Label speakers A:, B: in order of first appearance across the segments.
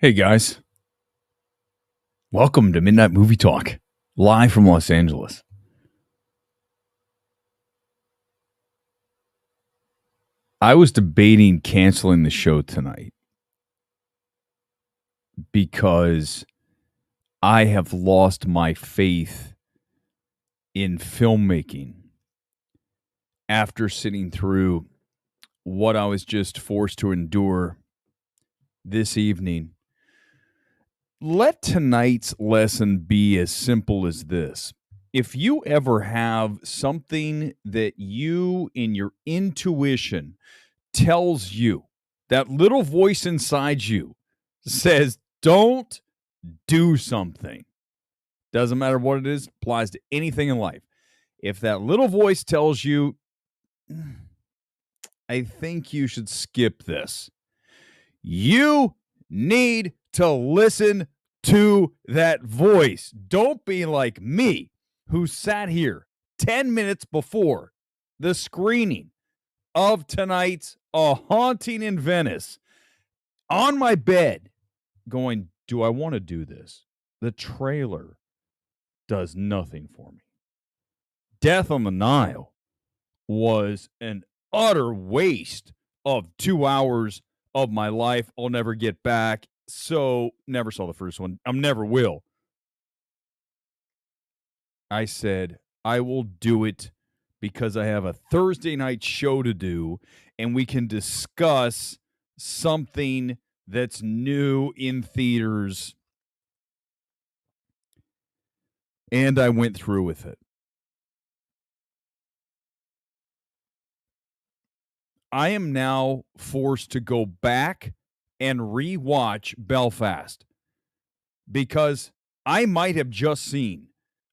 A: Hey guys, welcome to Midnight Movie Talk, live from Los Angeles. I was debating canceling the show tonight because I have lost my faith in filmmaking after sitting through what I was just forced to endure this evening. Let tonight's lesson be as simple as this. If you ever have something that you, in your intuition, tells you, that little voice inside you says, don't do something. Doesn't matter what it is, applies to anything in life. If that little voice tells you, I think you should skip this, you need to listen to that voice. Don't be like me, who sat here 10 minutes before the screening of tonight's A Haunting in Venice on my bed going, do I want to do this? The trailer does nothing for me. Death on the Nile was an utter waste of 2 hours of my life I'll never get back. So never saw the first one. I never will. I said, I will do it because I have a Thursday night show to do and we can discuss something that's new in theaters. And I went through with it. I am now forced to go back and rewatch Belfast because I might have just seen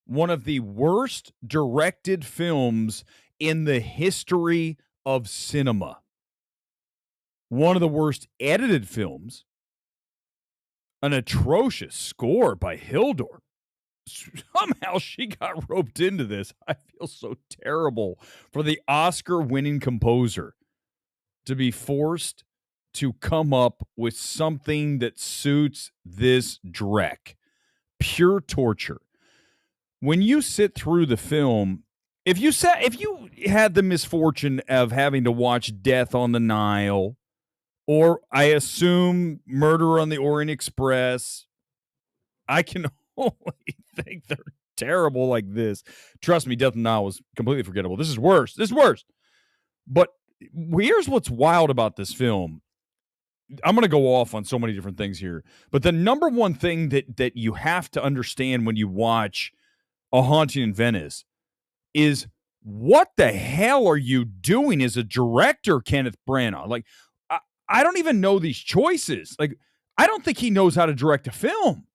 A: one of the worst directed films in the history of cinema. One of the worst edited films, an atrocious score by Hildor. Somehow she got roped into this. I feel so terrible for the Oscar-winning composer to be forced to come up with something that suits this dreck. Pure torture. When you sit through the film, if you had the misfortune of having to watch Death on the Nile, or I assume Murder on the Orient Express, I can only think they're terrible like this. Trust me, Death on the Nile was completely forgettable. This is worse. But here's what's wild about this film. I'm going to go off on so many different things here, but the number one thing that you have to understand when you watch A Haunting in Venice is, what the hell are you doing as a director, Kenneth Branagh? Like, I don't even know these choices. Like, I don't think he knows how to direct a film.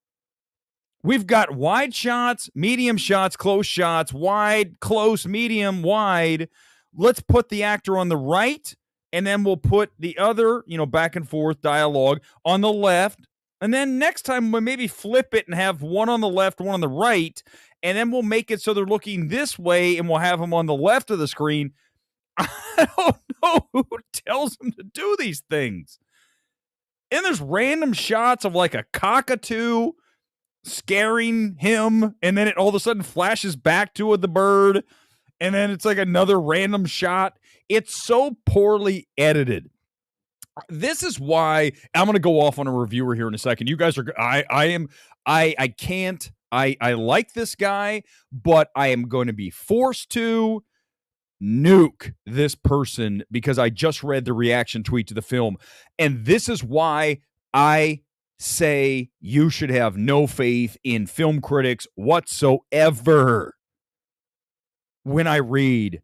A: We've got wide shots, medium shots, close shots, wide, close, medium, wide. Let's put the actor on the right, and then we'll put the other, back and forth dialogue on the left. And then next time we'll maybe flip it and have one on the left, one on the right. And then we'll make it so they're looking this way, and we'll have them on the left of the screen. I don't know who tells them to do these things. And there's random shots of like a cockatoo scaring him, and then it all of a sudden flashes back to the bird, and then it's like another random shot. It's so poorly edited. This is why I'm going to go off on a reviewer here in a second. You guys are, I can't, I like this guy, but I am going to be forced to nuke this person because I just read the reaction tweet to the film. And this is why I say you should have no faith in film critics whatsoever when I read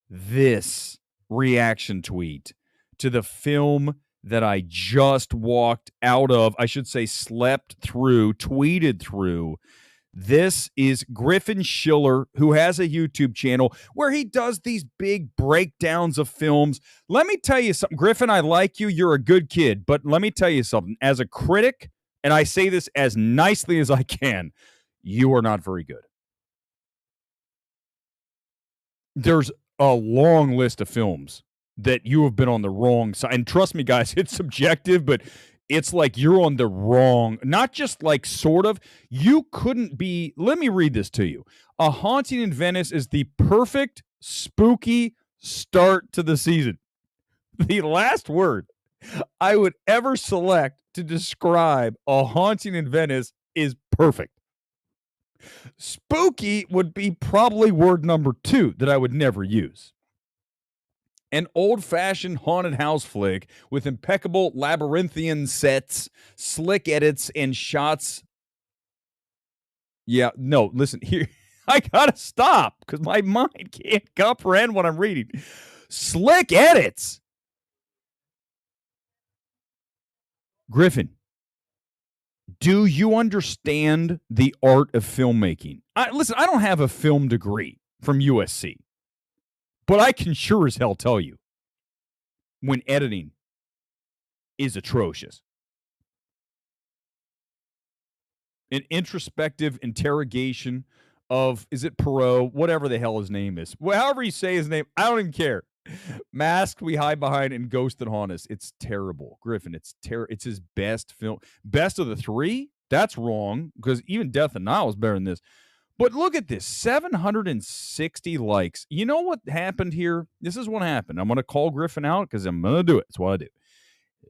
A: this reaction tweet to the film that I just walked out of, I should say slept through, tweeted through. This is Griffin Schiller, who has a YouTube channel where he does these big breakdowns of films. Let me tell you something, Griffin, I like you. You're a good kid. But let me tell you something. As a critic, and I say this as nicely as I can, you are not very good. There's a long list of films that you have been on the wrong side. And trust me, guys, it's subjective, but it's like you're on the wrong, not just like sort of, you couldn't be. Let me read this to you. A Haunting in Venice is the perfect spooky start to the season. The last word I would ever select to describe A Haunting in Venice is perfect. Spooky would be probably word number 2 that I would never use. An old-fashioned haunted house flick with impeccable labyrinthian sets, slick edits, and shots. Yeah, no, listen, here, I gotta stop because my mind can't comprehend what I'm reading. Slick edits. Griffin, do you understand the art of filmmaking? Listen, I don't have a film degree from USC, but I can sure as hell tell you when editing is atrocious. An introspective interrogation of, is it Perot, whatever the hell his name is. Well, however you say his name, I don't even care. Masked, We Hide Behind, and Ghost That Haunt Us. It's terrible. Griffin, it's it's his best film. Best of the 3? That's wrong, because even Death and Nile is better than this. But look at this, 760 likes. You know what happened here? This is what happened. I'm going to call Griffin out because I'm going to do it. That's what I do.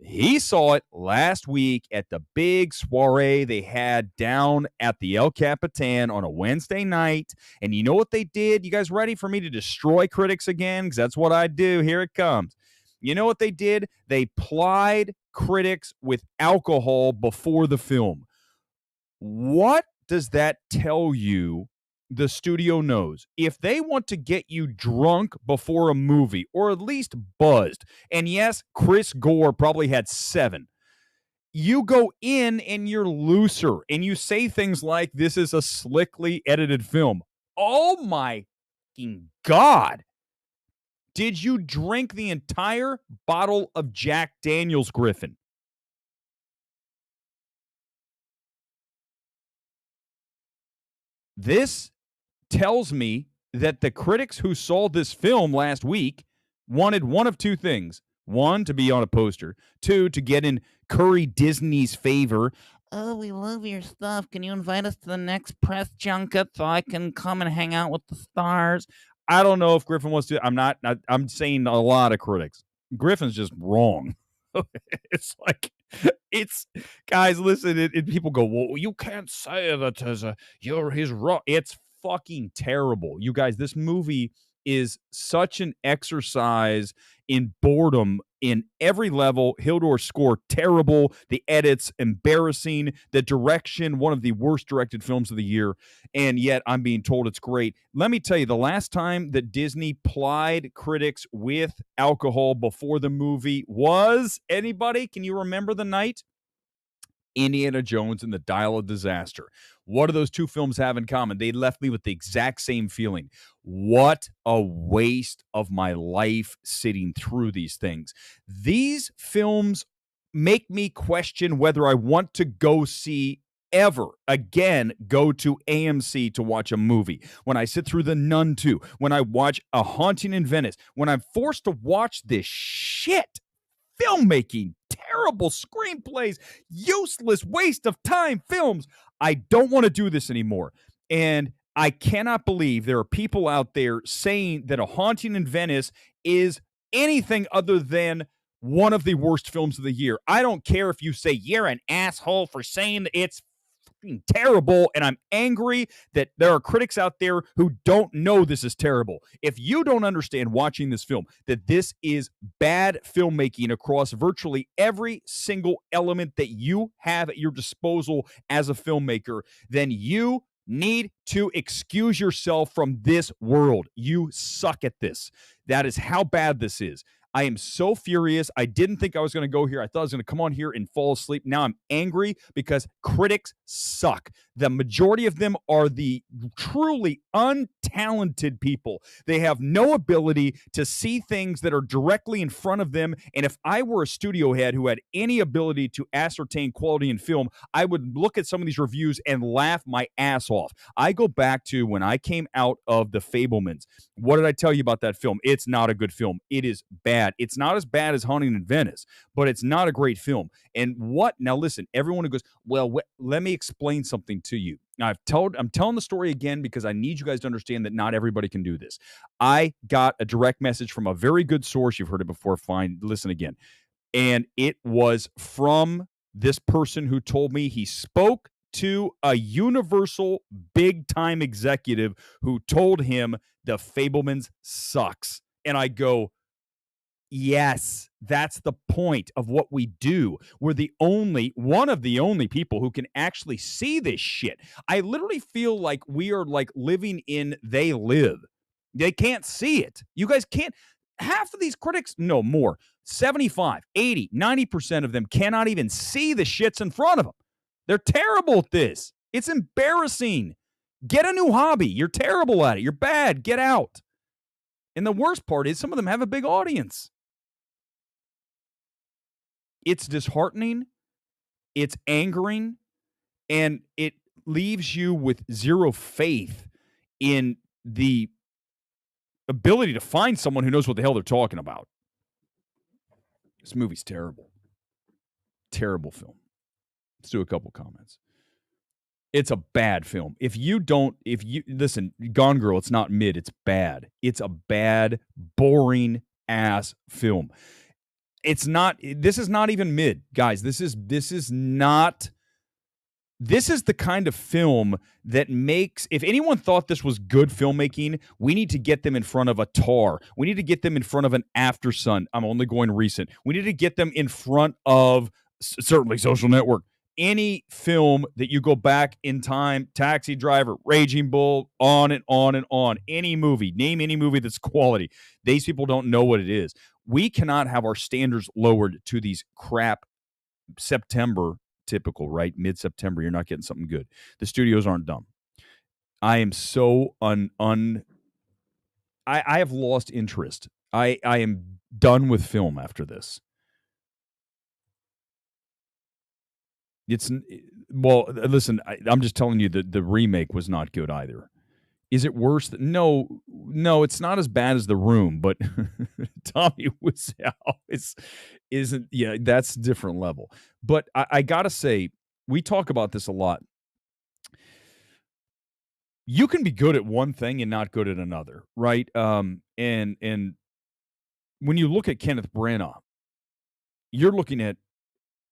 A: He saw it last week at the big soiree they had down at the El Capitan on a Wednesday night. And you know what they did? You guys ready for me to destroy critics again? Because that's what I do. Here it comes. You know what they did? They plied critics with alcohol before the film. What does that tell you? The studio knows if they want to get you drunk before a movie, or at least buzzed, and yes, Chris Gore probably had 7, you go in and you're looser and you say things like, this is a slickly edited film. Oh my God. Did you drink the entire bottle of Jack Daniels, Griffin? This tells me that the critics who saw this film last week wanted one of 2 things. 1, to be on a poster. 2, to get in Curry Disney's favor. Oh, we love your stuff. Can you invite us to the next press junket so I can come and hang out with the stars? I don't know if Griffin wants to. I'm saying a lot of critics. Griffin's just wrong. It's like, it's, guys, listen, people go, well, you can't say that he's wrong. It's fucking terrible. You guys, this movie is such an exercise in boredom in every level. Hildor's score, terrible. The edits, embarrassing. The direction, one of the worst directed films of the year. And yet I'm being told it's great. Let me tell you, the last time that Disney plied critics with alcohol before the movie was, anybody? Can you remember the night? Indiana Jones and the Dial of Disaster. What do those 2 films have in common? They left me with the exact same feeling. What a waste of my life sitting through these things. These films make me question whether I want to go see ever again go to AMC to watch a movie. When I sit through The Nun 2, when I watch A Haunting in Venice, when I'm forced to watch this shit filmmaking, terrible screenplays, useless waste of time films. I don't want to do this anymore. And I cannot believe there are people out there saying that A Haunting in Venice is anything other than one of the worst films of the year. I don't care if you say you're an asshole for saying that it's terrible, and I'm angry that there are critics out there who don't know this is terrible. If you don't understand watching this film that this is bad filmmaking across virtually every single element that you have at your disposal as a filmmaker, then you need to excuse yourself from this world. You suck at this. That is how bad this is. I am so furious. I didn't think I was going to go here. I thought I was going to come on here and fall asleep. Now I'm angry because critics suck. The majority of them are the truly untalented people. They have no ability to see things that are directly in front of them. And if I were a studio head who had any ability to ascertain quality in film, I would look at some of these reviews and laugh my ass off. I go back to when I came out of The Fabelmans. What did I tell you about that film? It's not a good film. It is bad. bad. It's not as bad as Haunting in Venice, but it's not a great film. And what now? Listen, everyone who goes, well, let me explain something to you. I'm telling the story again because I need you guys to understand that not everybody can do this. I got a direct message from a very good source. You've heard it before. Fine, listen again. And it was from this person who told me he spoke to a Universal big-time executive who told him The Fabelmans sucks. And I go, yes, that's the point of what we do. We're one of the only people who can actually see this shit. I literally feel like we are like living in They Live. They can't see it. You guys can't. Half of these critics, no more, 75, 80, 90% of them cannot even see the shits in front of them. They're terrible at this. It's embarrassing. Get a new hobby. You're terrible at it. You're bad. Get out. And the worst part is some of them have a big audience. It's disheartening. It's angering. And it leaves you with zero faith in the ability to find someone who knows what the hell they're talking about. This movie's terrible. Terrible film. Let's do a couple comments. It's a bad film. If you listen, Gone Girl, it's not mid, it's bad. It's a bad, boring ass film. This is not even mid, guys. This is the kind of film that makes, if anyone thought this was good filmmaking, we need to get them in front of a Tar. We need to get them in front of an After Sun. I'm only going recent. We need to get them in front of certainly Social Network. Any film that you go back in time, Taxi Driver, Raging Bull, on and on and on. Any movie, name any movie that's quality. These people don't know what it is. We cannot have our standards lowered to these crap September typical, right? Mid-September, you're not getting something good. The studios aren't dumb. I am so I have lost interest. I am done with film after this. Listen, I'm just telling you that the remake was not good either. Is it worse? No, it's not as bad as The Room, but Tommy Wiseau isn't. Yeah, that's a different level. But I gotta say, we talk about this a lot. You can be good at one thing and not good at another, right? And when you look at Kenneth Branagh, you're looking at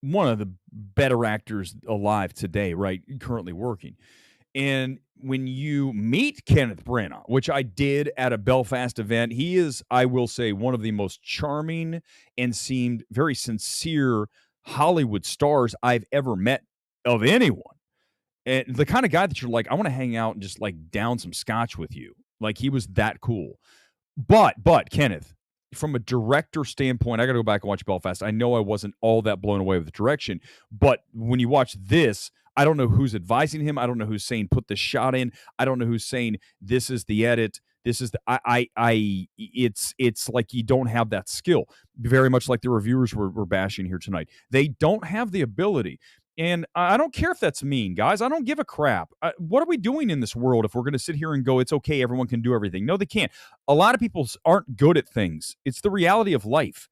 A: one of the better actors alive today, right? Currently working. And when you meet Kenneth Branagh, which I did at a Belfast event, he is, I will say, one of the most charming and seemed very sincere Hollywood stars I've ever met of anyone. And the kind of guy that you're like, I want to hang out and just like down some scotch with you. Like, he was that cool. But Kenneth, from a director standpoint, I got to go back and watch Belfast. I know I wasn't all that blown away with the direction, but when you watch this, I don't know who's advising him. I don't know who's saying put the shot in. I don't know who's saying this is the edit. This is the it's like you don't have that skill. Very much like the reviewers were bashing here tonight. They don't have the ability. And I don't care if that's mean, guys. I don't give a crap. What are we doing in this world if we're going to sit here and go, it's okay, everyone can do everything? No, they can't. A lot of people aren't good at things. It's the reality of life.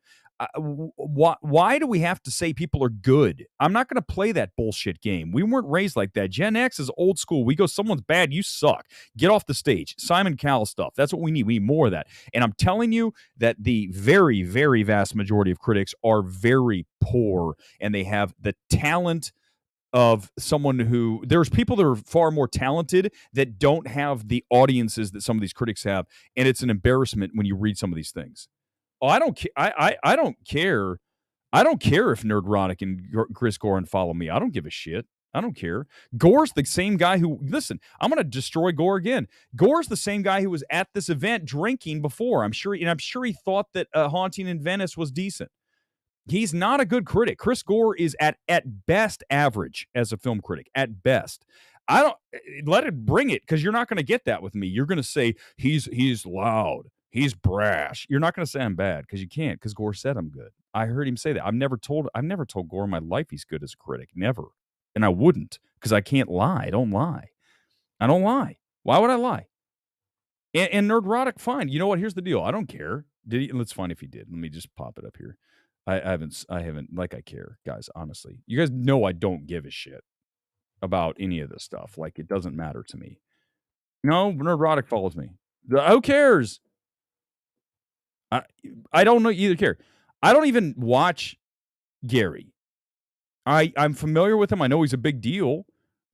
A: Why do we have to say people are good? I'm not going to play that bullshit game. We weren't raised like that. Gen X is old school. We go, someone's bad, you suck. Get off the stage. Simon Cowell stuff. That's what we need. We need more of that. And I'm telling you that the very, very vast majority of critics are very poor, and they have the talent of someone who, there's people that are far more talented that don't have the audiences that some of these critics have. And it's an embarrassment when you read some of these things. Oh, I don't care. I don't care. I don't care if Nerdrotic and Chris Gore unfollow me. I don't give a shit. I don't care. Gore's the same guy who, listen, I'm going to destroy Gore again. Gore's the same guy who was at this event drinking before. I'm sure he thought that Haunting in Venice was decent. He's not a good critic. Chris Gore is at best average as a film critic. At best. I don't let it bring it, because you're not going to get that with me. You're going to say he's loud. He's brash. You're not going to say I'm bad, because you can't, because Gore said I'm good. I heard him say that. I've never told Gore in my life he's good as a critic. Never. And I wouldn't, because I can't lie. I don't lie. Why would I lie? And Nerdrotic, fine. You know what? Here's the deal. I don't care. Did he? Let's find if he did. Let me just pop it up here. I haven't like I care, guys, honestly. You guys know I don't give a shit about any of this stuff. Like, it doesn't matter to me. No, Neurotic follows me. Who cares? I I don't know either care. I don't even watch Gary. I'm familiar with him. I know he's a big deal,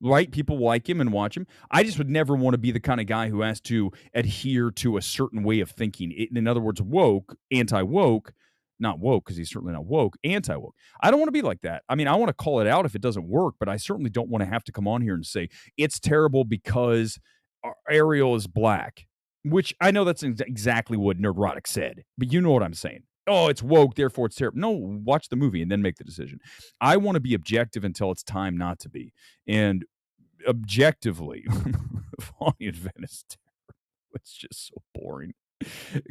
A: right? People like him and watch him. I just would never want to be the kind of guy who has to adhere to a certain way of thinking. In other words, woke, anti-woke, not woke because he's certainly not woke, anti-woke. I don't want to be like that. I mean, I want to call it out if it doesn't work, but I certainly don't want to have to come on here and say it's terrible because Ariel is black, which I know that's exactly what Neurotic said, but you know what I'm saying. Oh, it's woke, therefore it's terrible. No, watch the movie and then make the decision. I want to be objective until it's time not to be. And objectively, Haunting in Venice, it's just so boring.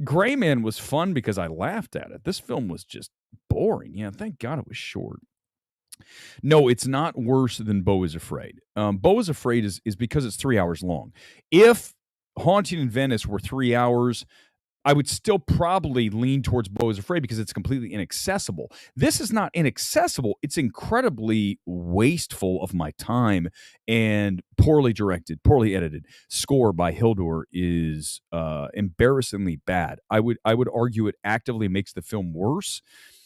A: Gray Man was fun because I laughed at it. This film was just boring. Yeah, thank God it was short. No, it's not worse than Beau is Afraid. Beau is Afraid is because it's 3 hours long. If Haunting in Venice were 3 hours, I would still probably lean towards Beau is Afraid because it's completely inaccessible. This is not inaccessible. It's incredibly wasteful of my time and poorly directed, poorly edited. Score by Hildur is embarrassingly bad. I would argue it actively makes the film worse,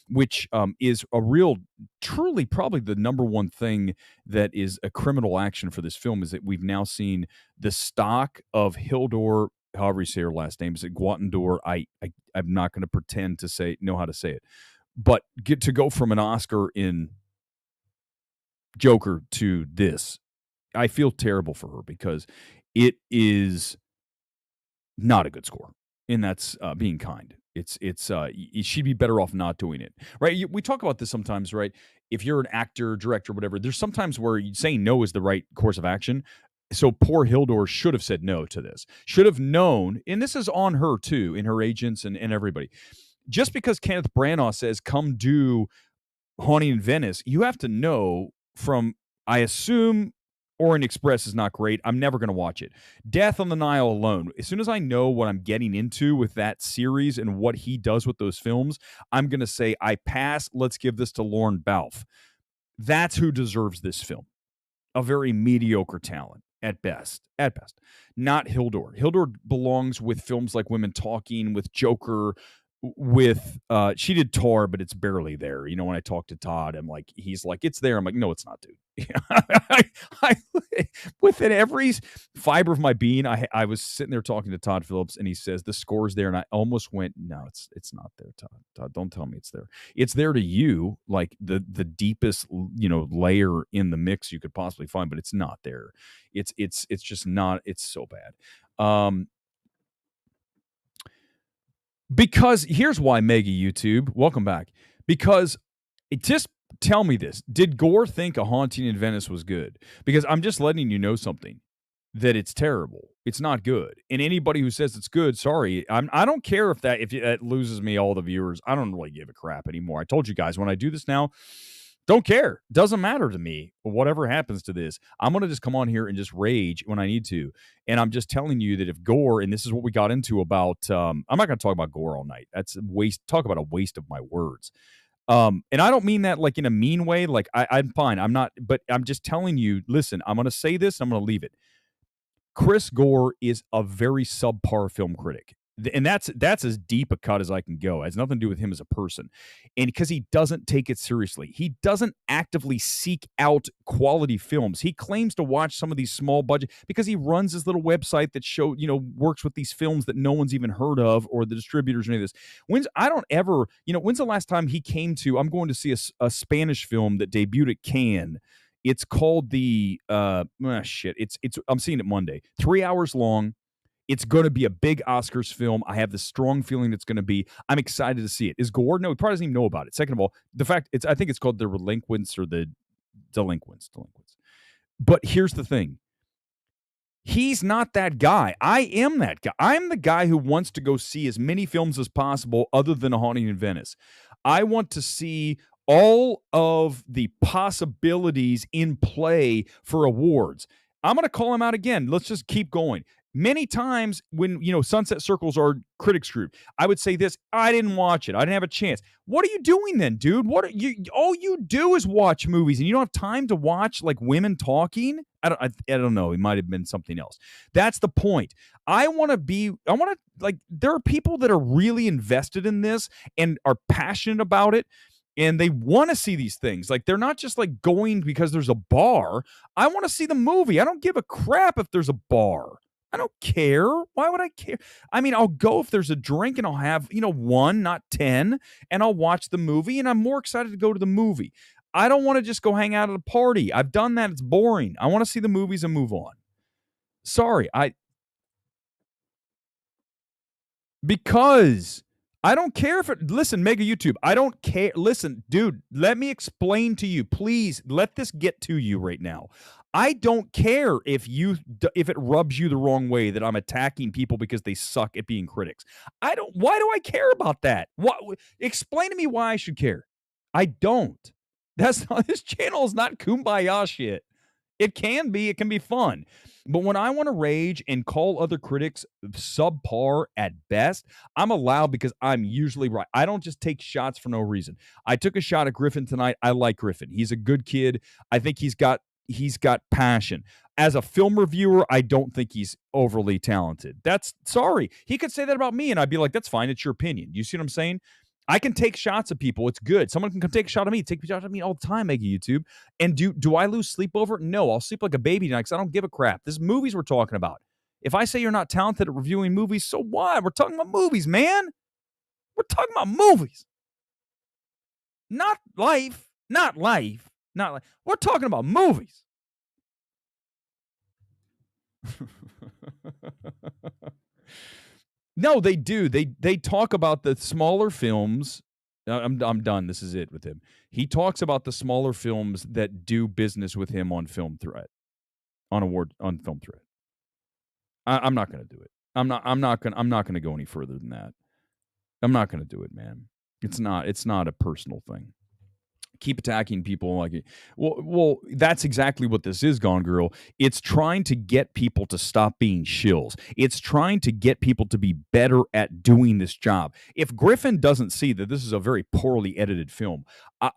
A: which is a real, truly probably the number one thing that is a criminal action for this film is that we've now seen the stock of Hildur, however you say her last name, is it Guatendor? I'm not going to pretend to know how to say it, but get to go from an Oscar in Joker to this, I feel terrible for her because it is not a good score, and that's being kind. She'd be better off not doing it, right? We talk about this sometimes, right? If you're an actor, director, whatever, there's sometimes where saying no is the right course of action. So poor Hildur should have said no to this. Should have known, and this is on her too, and her agents and everybody. Just because Kenneth Branagh says, come do Haunting in Venice, you have to know from, I assume, Orient Express is not great. I'm never going to watch it. Death on the Nile alone, as soon as I know what I'm getting into with that series and what he does with those films, I'm going to say, I pass. Let's give this to Lauren Balfe. That's who deserves this film. A very mediocre talent at best. At best. Not Hildur. Hildur belongs with films like Women Talking, with Joker, with she did Tar, but it's barely there. You know, when I talk to Todd, he's like, it's there. I'm like, no, it's not, dude. I within every fiber of my being, I was sitting there talking to Todd Phillips, and he says the score's there, and I almost went, no, it's not there, Todd. Todd, don't tell me it's there. It's there to you, like the deepest, layer in the mix you could possibly find, but it's not there. It's just not. It's so bad. Because here's why, Mega YouTube, welcome back. Because just tell me this: did Gore think A Haunting in Venice was good? Because I'm just letting you know something, that it's terrible. It's not good. And anybody who says it's good, sorry, I don't care if that loses me all the viewers. I don't really give a crap anymore. I told you guys when I do this now. Don't care. Doesn't matter to me. Whatever happens to this, I'm going to just come on here and just rage when I need to. And I'm just telling you that if Gore, and this is what we got into about, I'm not going to talk about Gore all night. That's a waste. Talk about a waste of my words. And I don't mean that like in a mean way. Like I'm fine. I'm not, but I'm just telling you, listen, I'm going to say this. I'm going to leave it. Chris Gore is a very subpar film critic. And that's as deep a cut as I can go. It has nothing to do with him as a person. And because he doesn't take it seriously. He doesn't actively seek out quality films. He claims to watch some of these small budget because he runs his little website that works with these films that no one's even heard of, or the distributors or any of this. When's the last time he came to, I'm going to see a Spanish film that debuted at Cannes. It's called I'm seeing it Monday. 3 hours long. It's going to be a big Oscars film. I have this strong feeling it's going to be. I'm excited to see it. Is Gore? No, he probably doesn't even know about it. Second of all, I think it's called The Relinquents or the Delinquents. But here's the thing. He's not that guy. I am that guy. I'm the guy who wants to go see as many films as possible other than A Haunting in Venice. I want to see all of the possibilities in play for awards. I'm going to call him out again. Let's just keep going. Many times when, sunset circles are critics group, I would say this, I didn't watch it. I didn't have a chance. What are you doing then, dude? What are you all you do is watch movies and you don't have time to watch like women talking? I don't know. It might have been something else. That's the point. I want to like there are people that are really invested in this and are passionate about it and they want to see these things. Like they're not just like going because there's a bar. I want to see the movie. I don't give a crap if there's a bar. I don't care. Why would I care? I mean, I'll go if there's a drink and I'll have, one, not 10, and I'll watch the movie and I'm more excited to go to the movie. I don't want to just go hang out at a party. I've done that. It's boring. I want to see the movies and move on. Sorry. Because I don't care if it, listen, Mega YouTube, I don't care. Listen, dude, let me explain to you. Please let this get to you right now. I don't care if it rubs you the wrong way that I'm attacking people because they suck at being critics. Why do I care about that? What explain to me why I should care. I don't. That's not this channel is not kumbaya shit. It can be fun. But when I want to rage and call other critics subpar at best, I'm allowed because I'm usually right. I don't just take shots for no reason. I took a shot at Griffin tonight. I like Griffin. He's a good kid. I think he's got passion. As a film reviewer, I don't think he's overly talented. That's sorry. He could say that about me and I'd be like, that's fine. It's your opinion. You see what I'm saying? I can take shots at people. It's good. Someone can come take a shot at me. Take a shot at me all the time, Mega YouTube. And do I lose sleep over it? No, I'll sleep like a baby tonight because I don't give a crap. This is movies we're talking about. If I say you're not talented at reviewing movies, so what? We're talking about movies, man. We're talking about movies. Not life. Not life. Not life. We're talking about movies. No, they do. They talk about the smaller films. I'm done. This is it with him. He talks about the smaller films that do business with him on Film Threat, on Film Threat. I'm not going to do it. I'm not going to go any further than that. I'm not going to do it, man. It's not a personal thing. Keep attacking people like it. Well, that's exactly what this is, Gone Girl. It's trying to get people to stop being shills. It's trying to get people to be better at doing this job. If Griffin doesn't see that this is a very poorly edited film,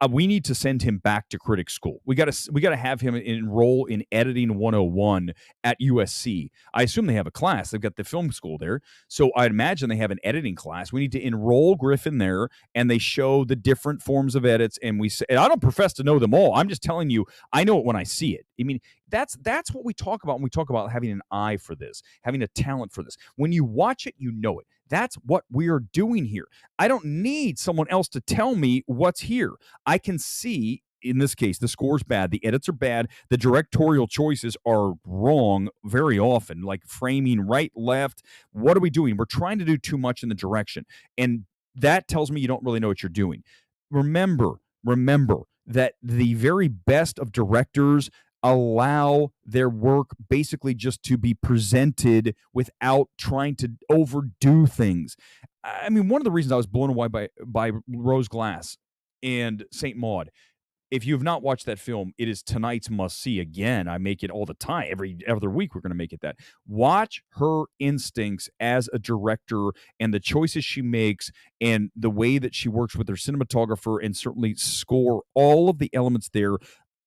A: we need to send him back to critic school. We got to have him enroll in editing 101 at USC. I assume they have a class. They've got the film school there. So I imagine they have an editing class. We need to enroll Griffin there and they show the different forms of edits and we say, and I don't profess to know them all. I'm just telling you, I know it when I see it. I mean, that's what we talk about when we talk about having an eye for this, having a talent for this. When you watch it, you know it. That's what we're doing here. I don't need someone else to tell me what's here. I can see, in this case, the score's bad, the edits are bad, the directorial choices are wrong very often, like framing right, left. What are we doing? We're trying to do too much in the direction. And that tells me you don't really know what you're doing. Remember that the very best of directors allow their work basically just to be presented without trying to overdo things. I mean, one of the reasons I was blown away by Rose Glass and Saint Maud. If you have not watched that film, it is tonight's must-see. Again, I make it all the time. Every other week, we're going to make it that. Watch her instincts as a director and the choices she makes and the way that she works with her cinematographer and certainly score, all of the elements there.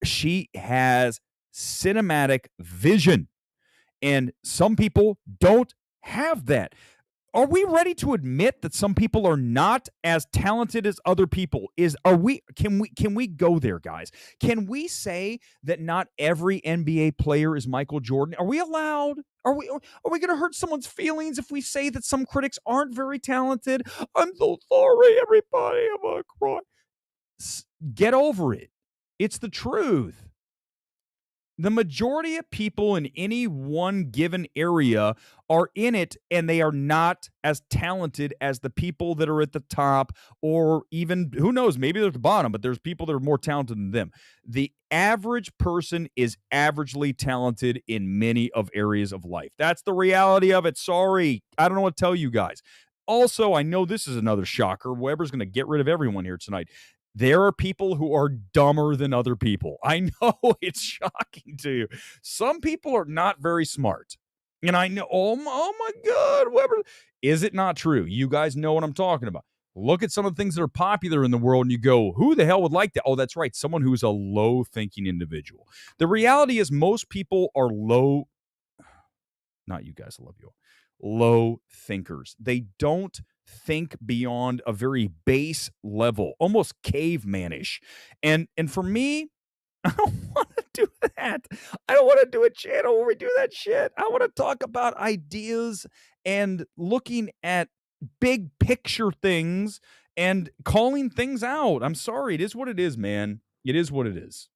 A: She has cinematic vision, and some people don't have that. Are we ready to admit that some people are not as talented as other people? Can we go there, guys? Can we say that not every NBA player is Michael Jordan? Are we allowed? Are we going to hurt someone's feelings if we say that some critics aren't very talented? I'm so sorry, everybody. I'm gonna cry. Get over it. It's the truth. The majority of people in any one given area are in it, and they are not as talented as the people that are at the top, or even, who knows, maybe they're at the bottom, but there's people that are more talented than them. The average person is averagely talented in many of areas of life. That's the reality of it. Sorry. I don't know what to tell you guys. Also, I know this is another shocker. Weber's going to get rid of everyone here tonight. There are people who are dumber than other people. I know it's shocking to you. Some people are not very smart. And I know, oh my God, Weber. Is it not true? You guys know what I'm talking about. Look at some of the things that are popular in the world and you go, who the hell would like that? Oh, that's right. Someone who's a low thinking individual. The reality is most people are low, not you guys, I love you all, low thinkers. They don't think beyond a very base level, almost cavemanish. And for me, I don't want to do that. I don't want to do a channel where we do that shit. I want to talk about ideas and looking at big picture things and calling things out. I'm sorry. It is what it is, man. It is what it is.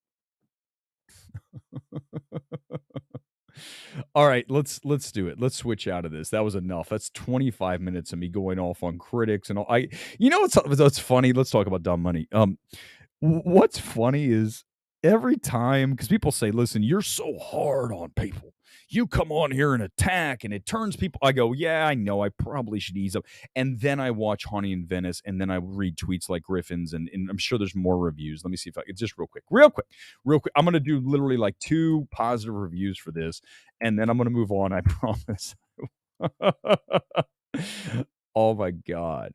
A: All right, let's do it. Let's switch out of this. That was enough. That's 25 minutes of me going off on critics and all. You know what's funny? Let's talk about dumb money. What's funny is every time, because people say, listen, you're so hard on people. You come on here and attack, and it turns people. I go, yeah, I know. I probably should ease up. And then I watch Haunting in Venice, and then I read tweets like Griffin's, and I'm sure there's more reviews. Let me see if I can just real quick. I'm going to do literally like 2 positive reviews for this, and then I'm going to move on. I promise. Oh my God.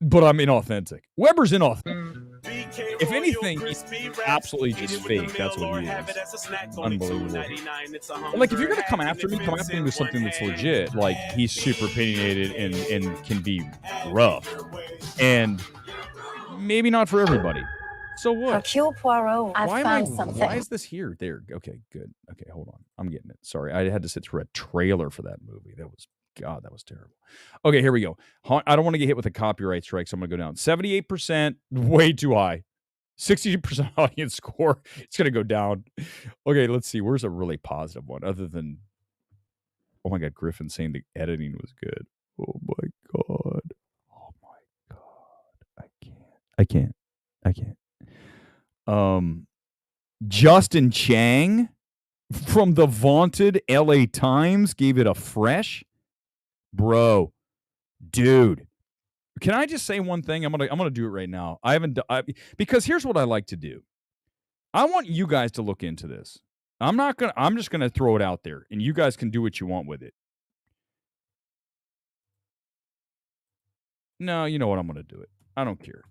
A: But I'm inauthentic. Weber's inauthentic. If anything, he's absolutely just fake. That's what he is. Unbelievable. Like, if you're going to come after me with something that's legit. Like, he's super opinionated and can be rough. And maybe not for everybody. So what?
B: Hercule Poirot, I found something.
A: Why is this here? There. Okay, good. Okay, hold on. I'm getting it. Sorry. I had to sit through a trailer for that movie. God, that was terrible. Okay, here we go. I don't want to get hit with a copyright strike, so I'm going to go down. 78%, way too high. 60% audience score. It's going to go down. Okay, let's see. Where's a really positive one other than, oh my God, Griffin saying the editing was good. Oh my God. Oh my God. I can't. Justin Chang from the vaunted LA Times gave it a fresh. Bro, dude, can I just say one thing? I'm gonna do it right now. Because here's what I like to do. I want you guys to look into this. I'm just gonna throw it out there, and you guys can do what you want with it. No, you know what? I'm gonna do it. I don't care.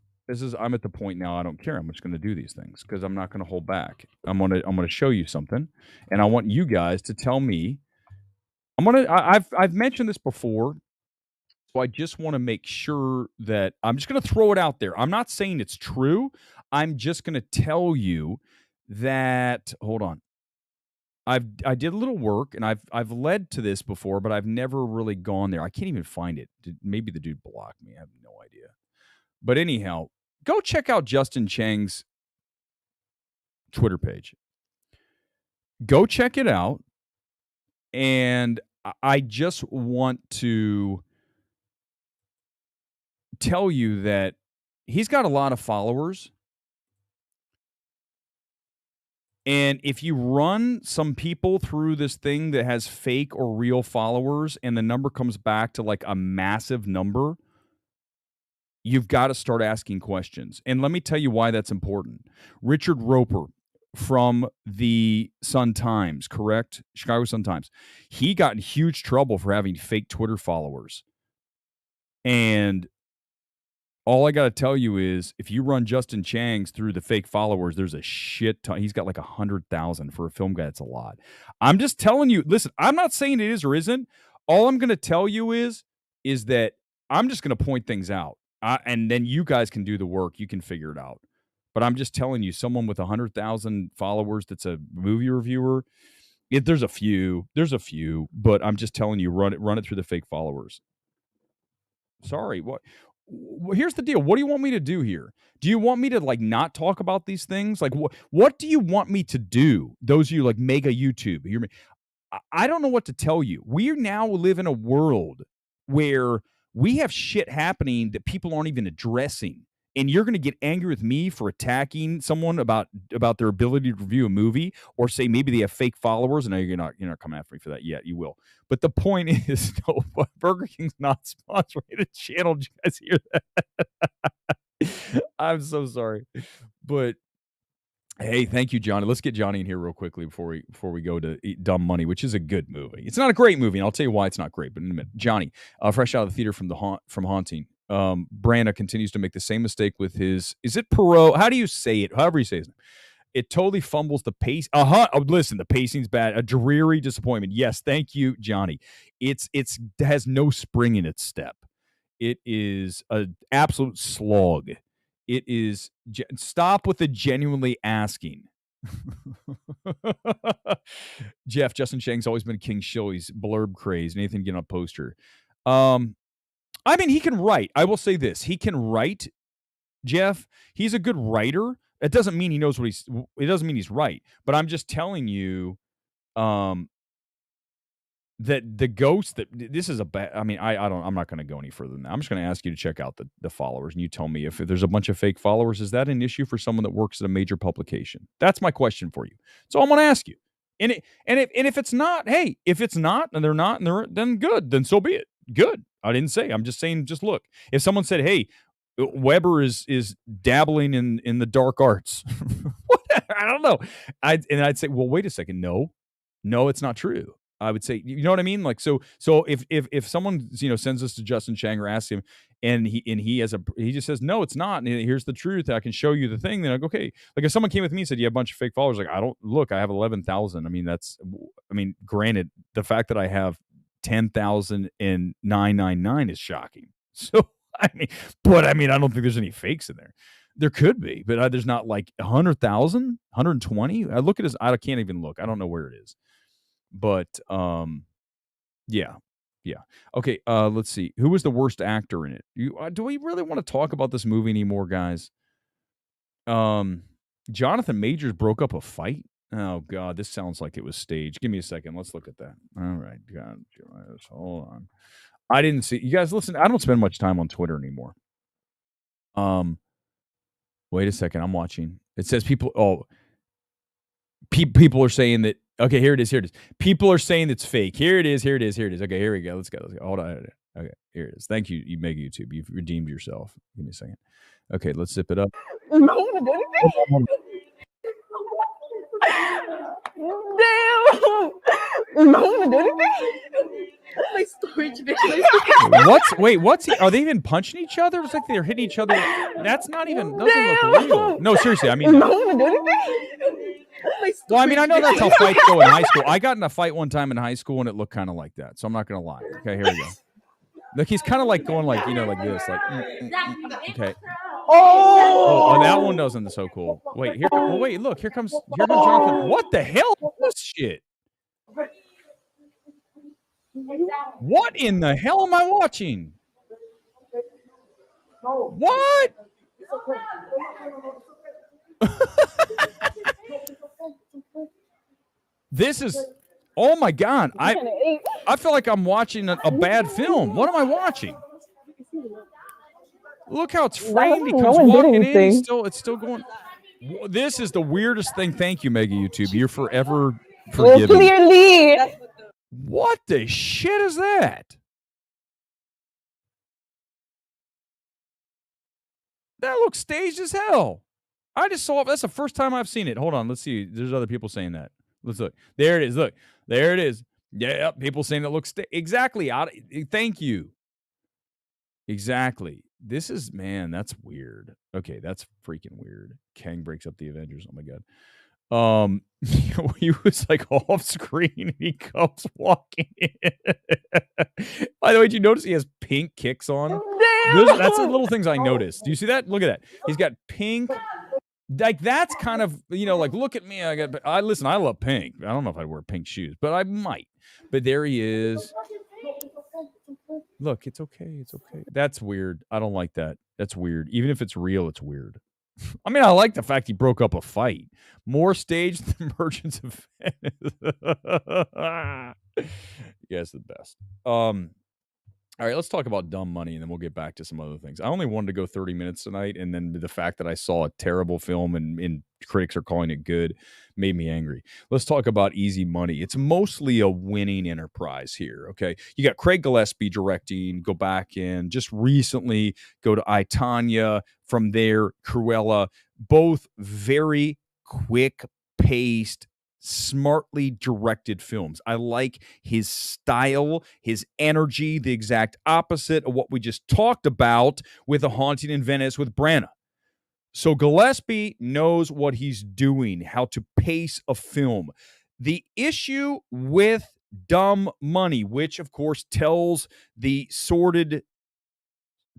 A: I'm at the point now. I don't care. I'm just gonna do these things because I'm not gonna hold back. I'm gonna show you something, and I want you guys to tell me. I've mentioned this before. So I just want to make sure that I'm just going to throw it out there. I'm not saying it's true. I'm just going to tell you that, hold on. I did a little work and I've led to this before, but I've never really gone there. I can't even find it. Maybe the dude blocked me. I have no idea. But anyhow, go check out Justin Chang's Twitter page. Go check it out. And I just want to tell you that he's got a lot of followers. And if you run some people through this thing that has fake or real followers and the number comes back to like a massive number, you've got to start asking questions. And let me tell you why that's important. Richard Roper from the Sun-Times, correct? Chicago Sun-Times. He got in huge trouble for having fake Twitter followers. And all I got to tell you is if you run Justin Chang's through the fake followers, there's a shit ton. He's got like 100,000 for a film guy. That's a lot. I'm just telling you, listen, I'm not saying it is or isn't. All I'm going to tell you is that I'm just going to point things out. And then you guys can do the work. You can figure it out. But I'm just telling you, someone with 100,000 followers that's a movie reviewer, there's a few, but I'm just telling you, run it through the fake followers. Sorry, what? Here's the deal. What do you want me to do here? Do you want me to like not talk about these things? Like what do you want me to do? Those of you like mega YouTube. I don't know what to tell you. We now live in a world where we have shit happening that people aren't even addressing. And you're going to get angry with me for attacking someone about their ability to review a movie or say maybe they have fake followers. And you're not coming after me for that yet. You will. But the point is, no, Burger King's not sponsoring the channel. Did you guys hear that? I'm so sorry. But Hey, thank you, Johnny. Let's get Johnny in here real quickly before we go to Dumb Money, which is a good movie. It's not a great movie, and I'll tell you why it's not great. But in a minute, Johnny, fresh out of the theater from Haunting. Branagh continues to make the same mistake with his. Is it Perot? How do you say it? However you say his name. It totally fumbles the pace. Oh, listen, the pacing's bad. A dreary disappointment. Yes, thank you, Johnny. It has no spring in its step. It is an absolute slog. It is stop with the genuinely asking. Jeff, Justin Chang's always been king shill. He's blurb crazed. Anything to get on a poster. I mean, he can write. I will say this. He can write, Jeff. He's a good writer. It doesn't mean he knows it doesn't mean he's right. But I'm just telling you, that the ghost that this is a bad. I mean, I'm not going to go any further than that. I'm just going to ask you to check out the followers, and you tell me if there's a bunch of fake followers. Is that an issue for someone that works at a major publication? That's my question for you. So I'm going to ask you. And if it's not, hey, if it's not, and they're not, then good, then so be it. Good. I didn't say. I'm just saying. Just look. If someone said, hey, Weber is dabbling in the dark arts, I don't know. I'd say, well, wait a second. No, it's not true. I would say, you know what I mean? Like, so if someone, sends us to Justin Chang or asks him and he just says, no, it's not. And here's the truth. I can show you the thing. Then I go, okay. Like if someone came with me and said, you have a bunch of fake followers. Like, I have 11,000. I mean, granted, the fact that I have 10,999 is shocking. So, I don't think there's any fakes in there. There could be, but there's not like 100,000, 120. I look at his, I can't even look. I don't know where it is. But yeah. Okay, let's see. Who was the worst actor in it? Do we really want to talk about this movie anymore, guys? Jonathan Majors broke up a fight. Oh God, this sounds like it was staged. Give me a second. Let's look at that. All right, God, hold on. I didn't see you guys. Listen, I don't spend much time on Twitter anymore. Wait a second. I'm watching. It says people. Oh, people are saying that. Okay, here it is. People are saying it's fake. Here it is. Okay, here we go. Let's go. Hold on. Okay, here it is. Thank you, Mega YouTube. You've redeemed yourself. Give me a second. Okay, let's zip it up. What's he? Are they even punching each other? It's like they're hitting each other. That's not even. Doesn't look real. No, seriously. I mean. Well, I mean, I know that's how fights go in high school. I got in a fight one time in high school, and it looked kind of like that. So I'm not gonna lie. Okay, here we go. Look, he's kind of like going like like this, like. Okay. Oh, that one doesn't so cool. Wait, here. Well, wait, look, here comes Jonathan. What the hell is this shit? What in the hell am I watching? What? This is, oh my God. I feel like I'm watching a bad film. What am I watching? Look how it's framed. He comes walking in. It's still going. This is the weirdest thing. Thank you, Mega YouTube. You're forever forgiven. Well, clearly. What the shit is that? That looks staged as hell. I just saw it. That's the first time I've seen it. Hold on. Let's see. There's other people saying that. Let's look. There it is. Look. There it is. Yeah. People saying it looks exactly. Thank you. Exactly. This is, man, that's weird. Okay, that's freaking weird. Kang breaks up the Avengers. Oh my God. He was like off screen and he comes walking in. By the way, did you notice he has pink kicks on? That's the little things I noticed. Do you see that? Look at that. He's got pink. Like that's kind of, like look at me. I love pink. I don't know if I'd wear pink shoes, but I might. But there he is. Look, it's okay. It's okay. That's weird. I don't like that. That's weird. Even if it's real, it's weird. I mean, I like the fact he broke up a fight. More staged than Merchants of Venice. Yes, the best. All right, let's talk about dumb money, and then we'll get back to some other things. I only wanted to go 30 minutes tonight, and then the fact that I saw a terrible film and critics are calling it good made me angry. Let's talk about Easy Money. It's mostly a winning enterprise here, okay? You got Craig Gillespie directing, go back in. Just recently, go to I, Tonya. From there, Cruella. Both very quick-paced, smartly directed films. I like his style, his energy, the exact opposite of what we just talked about with A Haunting in Venice with Branagh. So Gillespie knows what he's doing, how to pace a film. The issue with Dumb Money, which of course tells the sordid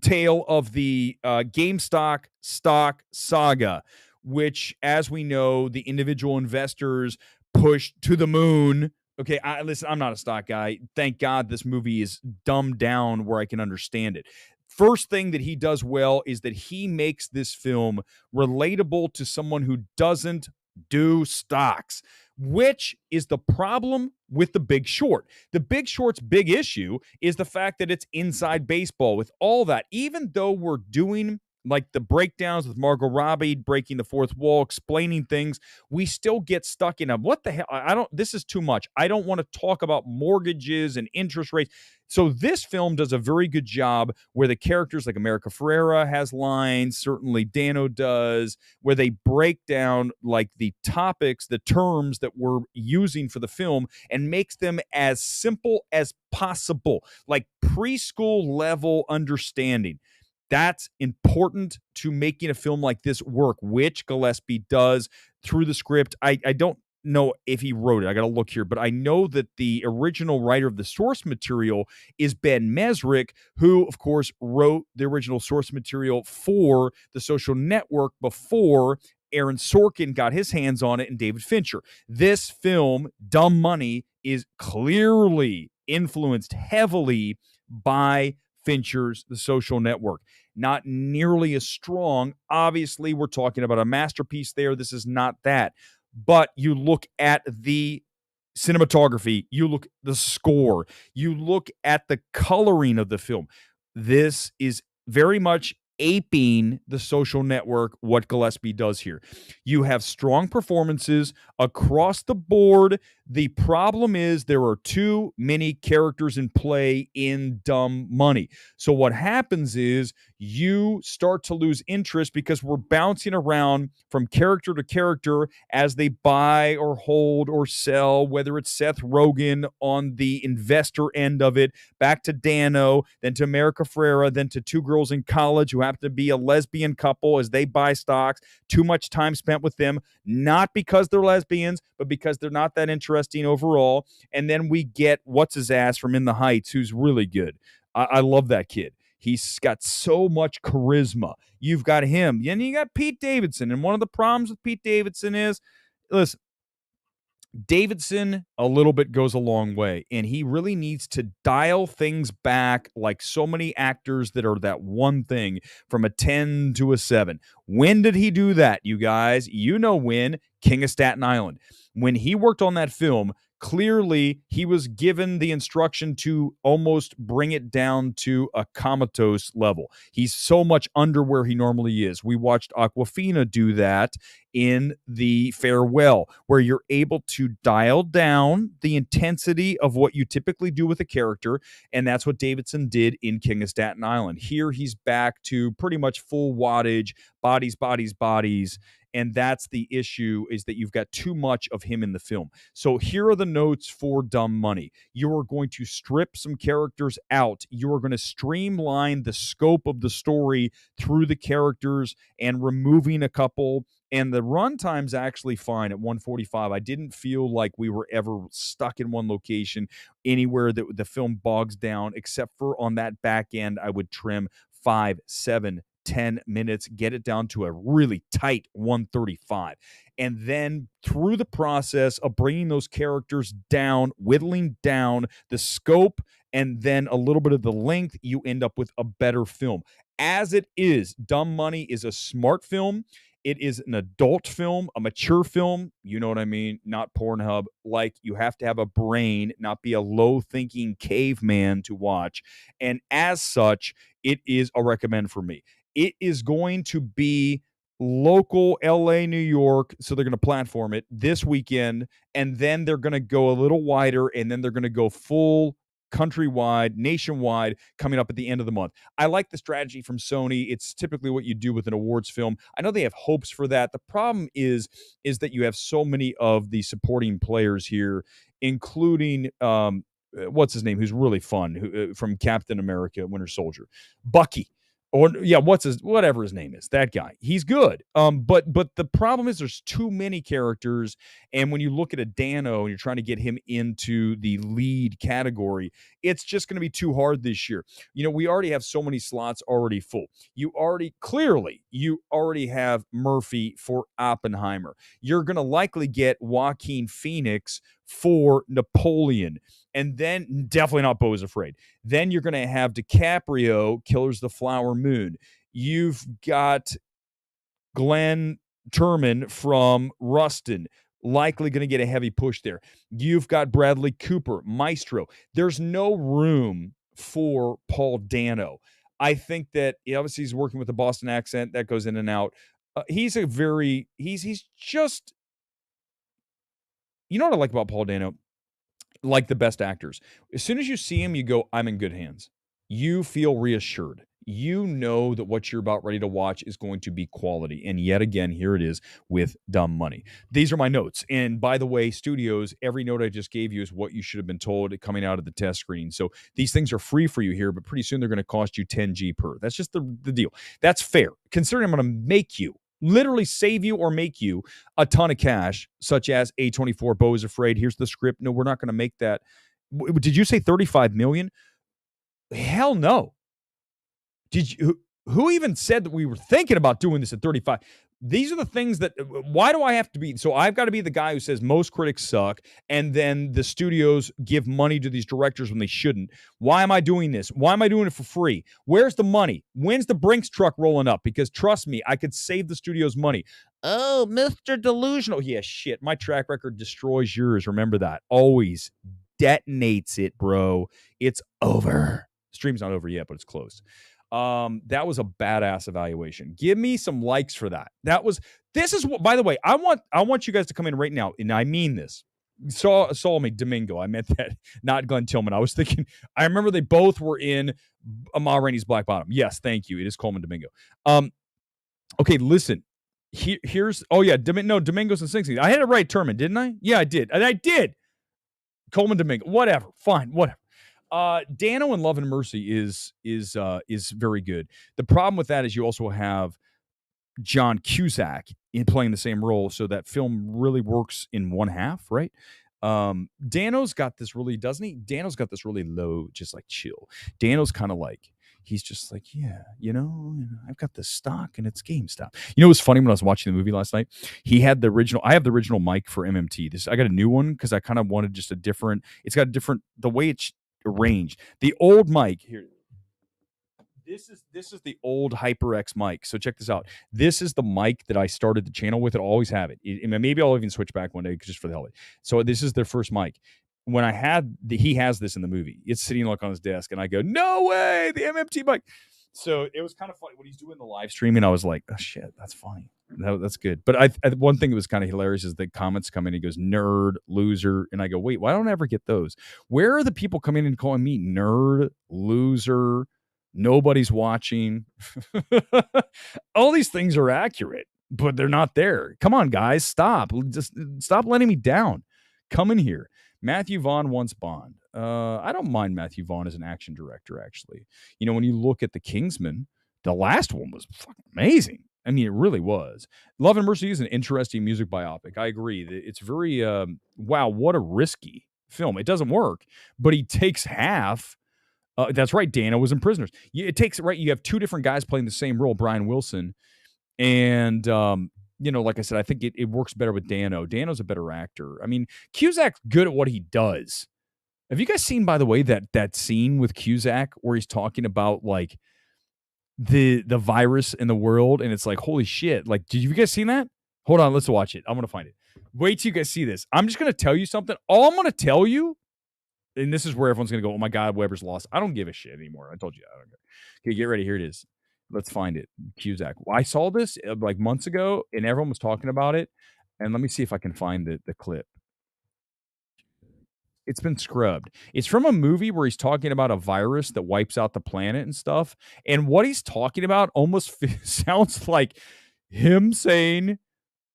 A: tale of the GameStop stock saga, which, as we know, the individual investors pushed to the moon. Okay, listen, I'm not a stock guy. Thank God this movie is dumbed down where I can understand it. First thing that he does well is that he makes this film relatable to someone who doesn't do stocks, which is the problem with The Big Short. The Big Short's big issue is the fact that it's inside baseball with all that. Even though we're doing like the breakdowns with Margot Robbie breaking the fourth wall, explaining things, we still get stuck in them. What the hell? This is too much. I don't want to talk about mortgages and interest rates. So this film does a very good job where the characters like America Ferrera has lines, certainly Dano does, where they break down like the topics, the terms that we're using for the film and makes them as simple as possible, like preschool level understanding. That's important to making a film like this work, which Gillespie does through the script. I don't know if he wrote it. I got to look here, but I know that the original writer of the source material is Ben Mesrick, who, of course, wrote the original source material for The Social Network before Aaron Sorkin got his hands on it and David Fincher. This film, Dumb Money, is clearly influenced heavily by Fincher's The Social Network. Not nearly as strong. Obviously, we're talking about a masterpiece there. This is not that. But you look at the cinematography, you look at the score, you look at the coloring of the film. This is very much aping The Social Network, what Gillespie does here. You have strong performances across the board. The problem is there are too many characters in play in Dumb Money. So what happens is you start to lose interest because we're bouncing around from character to character as they buy or hold or sell, whether it's Seth Rogen on the investor end of it, back to Dano, then to America Ferrera, then to two girls in college who happen to be a lesbian couple as they buy stocks. Too much time spent with them, not because they're lesbians, but because they're not that interesting overall. And then we get what's his ass from In the Heights, who's really good. I love that kid. He's got so much charisma. You've got him. And you got Pete Davidson. And one of the problems with Pete Davidson is, listen, Davidson a little bit goes a long way, and he really needs to dial things back like so many actors that are that one thing from a 10 to a 7. When did he do that, you guys? You know when. King of Staten Island. When he worked on that film, clearly he was given the instruction to almost bring it down to a comatose level. He's so much under where he normally is. We watched Aquafina do that in The Farewell, where you're able to dial down the intensity of what you typically do with a character, and that's what Davidson did in King of Staten Island. Here he's back to pretty much full wattage, bodies, bodies, bodies, and that's the issue, is that you've got too much of him in the film. So here are the notes for Dumb Money. You are going to strip some characters out. You are going to streamline the scope of the story through the characters and removing a couple. And the runtime's actually fine at 145. I didn't feel like we were ever stuck in one location anywhere that the film bogs down, except for on that back end, I would trim 5, 7, 10 minutes, get it down to a really tight 135. And then through the process of bringing those characters down, whittling down the scope, and then a little bit of the length, you end up with a better film. As it is, Dumb Money is a smart film. It is an adult film, a mature film. You know what I mean? Not Pornhub. Like, you have to have a brain, not be a low-thinking caveman to watch. And as such, it is a recommend for me. It is going to be local LA, New York, so they're going to platform it this weekend, and then they're going to go a little wider, and then they're going to go full countrywide, nationwide, coming up at the end of the month. I like the strategy from Sony. It's typically what you do with an awards film. I know they have hopes for that. The problem is that you have so many of the supporting players here, including what's his name, who's really fun, from Captain America, Winter Soldier, Bucky. Or yeah, whatever his name is, that guy. He's good. But the problem is there's too many characters, and when you look at a Dano and you're trying to get him into the lead category, it's just going to be too hard this year. We already have so many slots already full. You already have Murphy for Oppenheimer. You're going to likely get Joaquin Phoenix for Napoleon, and then definitely not Beau is Afraid. Then you're going to have DiCaprio, Killers of the Flower Moon. You've got Glenn Turman from Rustin, likely going to get a heavy push there. You've got Bradley Cooper, Maestro. There's no room for Paul Dano. I think that obviously he's working with a Boston accent that goes in and out. He's just, what I like about Paul Dano? Like the best actors. As soon as you see him, you go, I'm in good hands. You feel reassured. You know that what you're about ready to watch is going to be quality. And yet again, here it is with dumb money. These are my notes. And by the way, studios, every note I just gave you is what you should have been told coming out of the test screening. So these things are free for you here, but pretty soon they're going to cost you $10G per. That's just the deal. That's fair. Considering I'm going to literally save you or make you a ton of cash, such as A24, Beau is Afraid. Here's the script. No, we're not going to make that. Did you say 35 million? Hell no. Who even said that we were thinking about doing this at 35? These are the things that, why do I have to be? So I've got to be the guy who says most critics suck, and then the studios give money to these directors when they shouldn't. Why am I doing this? Why am I doing it for free? Where's the money? When's the Brinks truck rolling up? Because trust me, I could save the studios money. Oh, Mr. Delusional. Yeah, shit. My track record destroys yours. Remember that. Always detonates it, bro. It's over. Stream's not over yet, but it's close. That was a badass evaluation. Give me some likes for that. This is what, by the way, I want you guys to come in right now, and I mean this. Saw me, Domingo. I meant that, not Glenn Tillman. I remember they both were in Ma Rainey's Black Bottom. Yes, thank you. It is Coleman Domingo. Okay, listen. Domingo's in Sing Sing. I had it right, Turman, didn't I? Yeah, I did. And I did. Coleman Domingo. Whatever. Fine. Whatever. Dano in Love and Mercy is very good. The problem with that is you also have John Cusack in playing the same role, so that film really works in one half, right? Dano's got this really, doesn't he? Dano's got this really low, just like chill. Dano's kind of like, he's just like, yeah, I've got this stock and it's GameStop. It was funny when I was watching the movie last night. He had I have the original mic for MMT. I got a new one because I kind of wanted just it's got a different, the way it's arranged. The old mic here. This is the old HyperX mic. So check this out. This is the mic that I started the channel with. I'll always have it. Maybe I'll even switch back one day just for the hell of it. So this is their first mic. When he has this in the movie. It's sitting like on his desk, and I go, no way, the MMT mic. So it was kind of funny when he's doing the live streaming. I was like, oh shit, that's funny. That's good. But one thing that was kind of hilarious is the comments come in. He goes, nerd, loser. And I go, wait, why don't I ever get those? Where are the people coming in and calling me nerd, loser? Nobody's watching. All these things are accurate, but they're not there. Come on, guys. Just stop letting me down. Come in here. Matthew Vaughn wants Bond. I don't mind Matthew Vaughn as an action director, actually. When you look at The Kingsman, the last one was fucking amazing. I mean, it really was. Love and Mercy is an interesting music biopic. I agree. It's very, wow, what a risky film. It doesn't work, but he takes half. That's right. Dano was in Prisoners. You have two different guys playing the same role, Brian Wilson. And, like I said, I think it works better with Dano. Dano's a better actor. I mean, Cusack's good at what he does. Have you guys seen, by the way, that scene with Cusack where he's talking about like the virus in the world, and it's like, holy shit! Like, did you guys seen that? Hold on, let's watch it. I'm gonna find it. Wait till you guys see this. I'm just gonna tell you something. All I'm gonna tell you, and this is where everyone's gonna go, oh my god, Weber's lost. I don't give a shit anymore. I told you I don't care. Okay, get ready. Here it is. Let's find it. Cusack. I saw this like months ago, and everyone was talking about it. And let me see if I can find the clip. it's been scrubbed. It's from a movie where he's talking about a virus that wipes out the planet and stuff. And what he's talking about almost sounds like him saying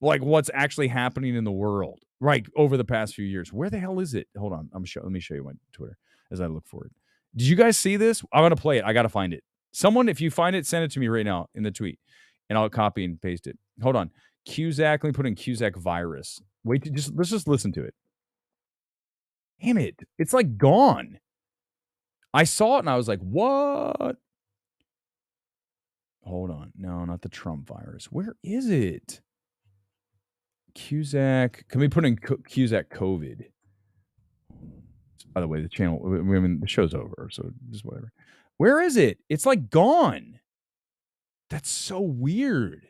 A: like what's actually happening in the world, right, over the past few years. Where the hell is it? Hold on. Let me show you my Twitter as I look for it. Did you guys see this? I'm gonna play it. I gotta find it. Someone, if you find it, send it to me right now in the tweet, and I'll copy and paste it. Hold on. Cusack. Let me put in Cusack virus. Wait, let's just listen to it. Damn it. It's like gone. I saw it and I was like, what? Hold on. No, not the Trump virus. Where is it? Cusack. Can we put in Cusack COVID? By the way, the channel, I mean, the show's over, so just whatever. Where is it? It's like gone. That's so weird.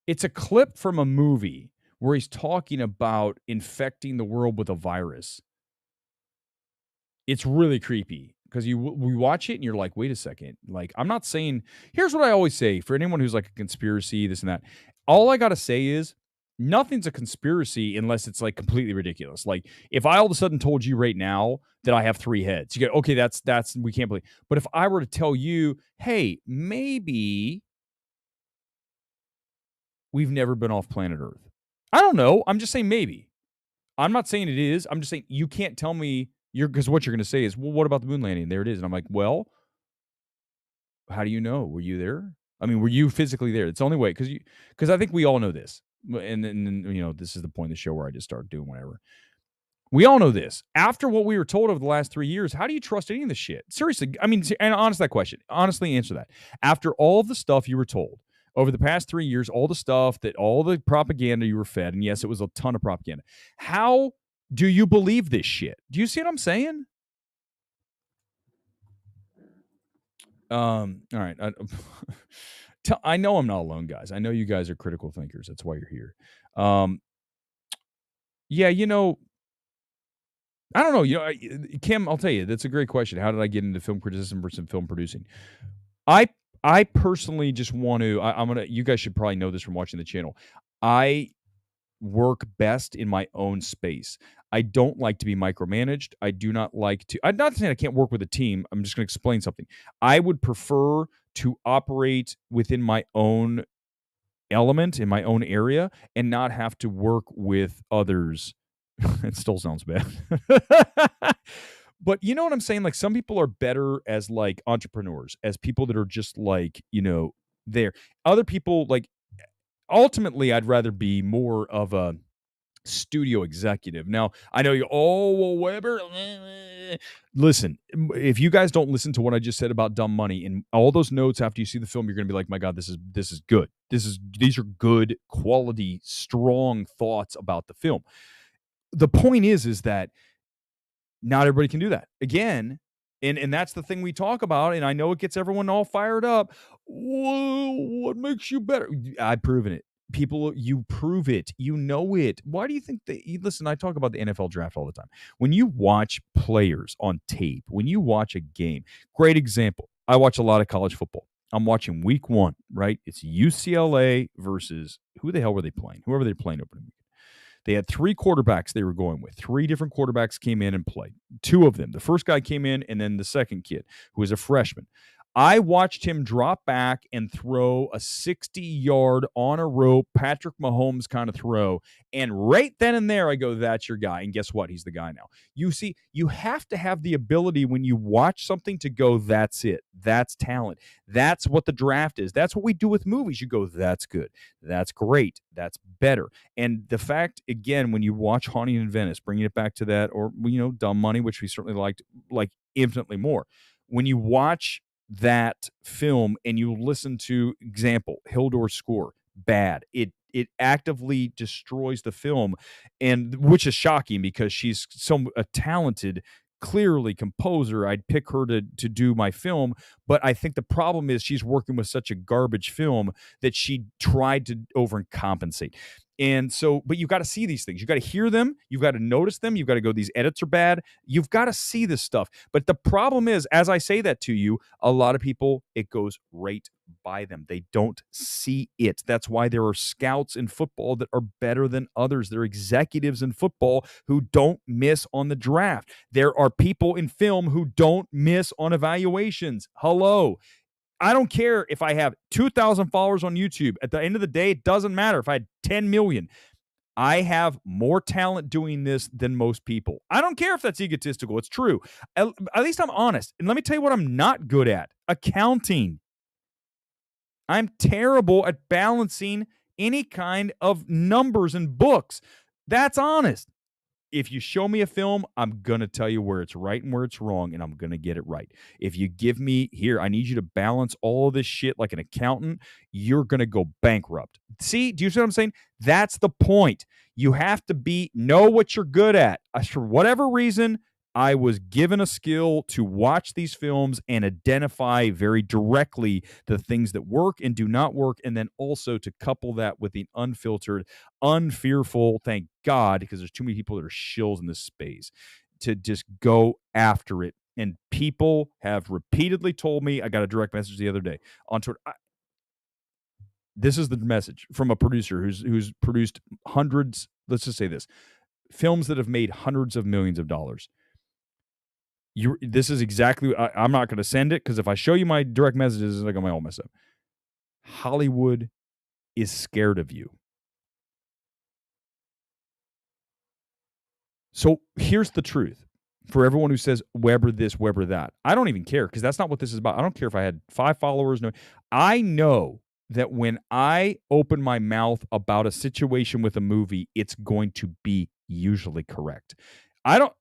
A: It's a clip from a movie where he's talking about infecting the world with a virus. It's really creepy because we watch it and you're like, wait a second. Like, I'm not saying, here's what I always say for anyone who's like a conspiracy, this and that. All I got to say is nothing's a conspiracy unless it's like completely ridiculous. Like if I all of a sudden told you right now that I have 3 heads, you go, okay, that's, we can't believe. But if I were to tell you, hey, maybe we've never been off planet Earth. I don't know. I'm just saying maybe. I'm not saying it is. I'm just saying you can't tell me because what you're going to say is, well, what about the moon landing? There it is. And I'm like, well, how do you know? Were you there? I mean, were you physically there? It's the only way because I think we all know this. And then, this is the point of the show where I just start doing whatever. We all know this. After what we were told over the last 3 years, how do you trust any of this shit? Seriously. I mean, and honest that question. Honestly answer that. After all the stuff you were told over the past 3 years, all the propaganda you were fed, and yes, it was a ton of propaganda. How do you believe this shit? Do you see what I'm saying? All right. I know I'm not alone, guys. I know you guys are critical thinkers. That's why you're here. Yeah, I don't know. Kim, I'll tell you, that's a great question. How did I get into film criticism versus film producing? I personally just want to. I'm gonna. You guys should probably know this from watching the channel. I work best in my own space. I don't like to be micromanaged. I do not like to. I'm not saying I can't work with a team. I'm just going to explain something. I would prefer to operate within my own element in my own area and not have to work with others. It still sounds bad. But you know what I'm saying? Like some people are better as like entrepreneurs, as people that are just like, there. Other people, like ultimately, I'd rather be more of a studio executive. Now, I know well, Weber. Listen, if you guys don't listen to what I just said about Dumb Money and all those notes after you see the film, you're going to be like, my God, this is good. These are good quality, strong thoughts about the film. The point is that not everybody can do that. Again, and that's the thing we talk about, and I know it gets everyone all fired up. Whoa, what makes you better? I've proven it. People, you prove it. You know it. Why do you think listen, I talk about the NFL draft all the time. When you watch players on tape, when you watch a game, great example. I watch a lot of college football. I'm watching week 1, right? It's UCLA versus who the hell were they playing? Whoever they're playing opening week. They had 3 quarterbacks they were going with. 3 different quarterbacks came in and played. 2 of them. The first guy came in, and then the second kid, who was a freshman. I watched him drop back and throw a 60-yard on a rope, Patrick Mahomes kind of throw. And right then and there, I go, that's your guy. And guess what? He's the guy now. You see, you have to have the ability when you watch something to go, that's it. That's talent. That's what the draft is. That's what we do with movies. You go, that's good. That's great. That's better. And the fact, again, when you watch Haunting in Venice, bringing it back to that, or, Dumb Money, which we certainly liked, like infinitely more. When you watch that film and you listen to, example, Hildor's score, bad. It actively destroys the film, and which is shocking because she's a talented, clearly composer. I'd pick her to do my film, but I think the problem is she's working with such a garbage film that she tried to overcompensate. And so, but you've got to see these things. You've got to hear them. You've got to notice them. You've got to go, these edits are bad. You've got to see this stuff. But the problem is, as I say that to you, a lot of people, it goes right by them. They don't see it. That's why there are scouts in football that are better than others. There are executives in football who don't miss on the draft. There are people in film who don't miss on evaluations. Hello. I don't care if I have 2,000 followers on YouTube. At the end of the day, it doesn't matter if I had 10 million. I have more talent doing this than most people. I don't care if that's egotistical. It's true. At least I'm honest. And let me tell you what I'm not good at. Accounting. I'm terrible at balancing any kind of numbers and books. That's honest. If you show me a film, I'm going to tell you where it's right and where it's wrong, and I'm going to get it right. If you give me, here, I need you to balance all this shit like an accountant, you're going to go bankrupt. See, do you see what I'm saying? That's the point. You have to know what you're good at. For whatever reason, I was given a skill to watch these films and identify very directly the things that work and do not work, and then also to couple that with the unfiltered, unfearful, thank God, because there's too many people that are shills in this space, to just go after it. And people have repeatedly told me, I got a direct message the other day on Twitter. This is the message from a producer who's produced hundreds, let's just say this, films that have made hundreds of millions of dollars. This is exactly, I'm not going to send it, because if I show you my direct messages, it's like, I all mess up. Hollywood is scared of you. So here's the truth. For everyone who says Weber this, Weber that, I don't even care, because that's not what this is about. I don't care if I had 5 followers. No, I know that when I open my mouth about a situation with a movie, it's going to be usually correct.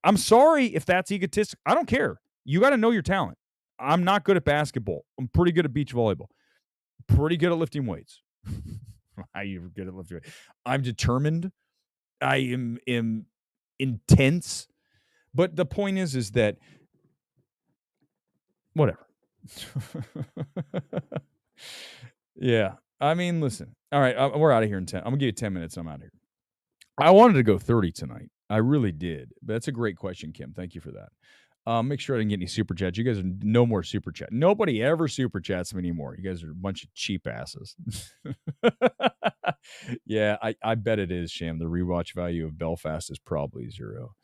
A: I'm sorry if that's egotistic. I don't care. You got to know your talent. I'm not good at basketball. I'm pretty good at beach volleyball. Pretty good at lifting weights. I'm good at lifting weights. I'm determined. I am intense. But the point is that whatever. Yeah. I mean, listen. All right, we're out of here in 10. I'm going to give you 10 minutes. I'm out of here. I wanted to go 30 tonight. I really did. But that's a great question, Kim. Thank you for that. Make sure I didn't get any super chats. You guys are no more super chat. Nobody ever super chats me anymore. You guys are a bunch of cheap asses. Yeah, I bet it is, Sham. The rewatch value of Belfast is probably 0.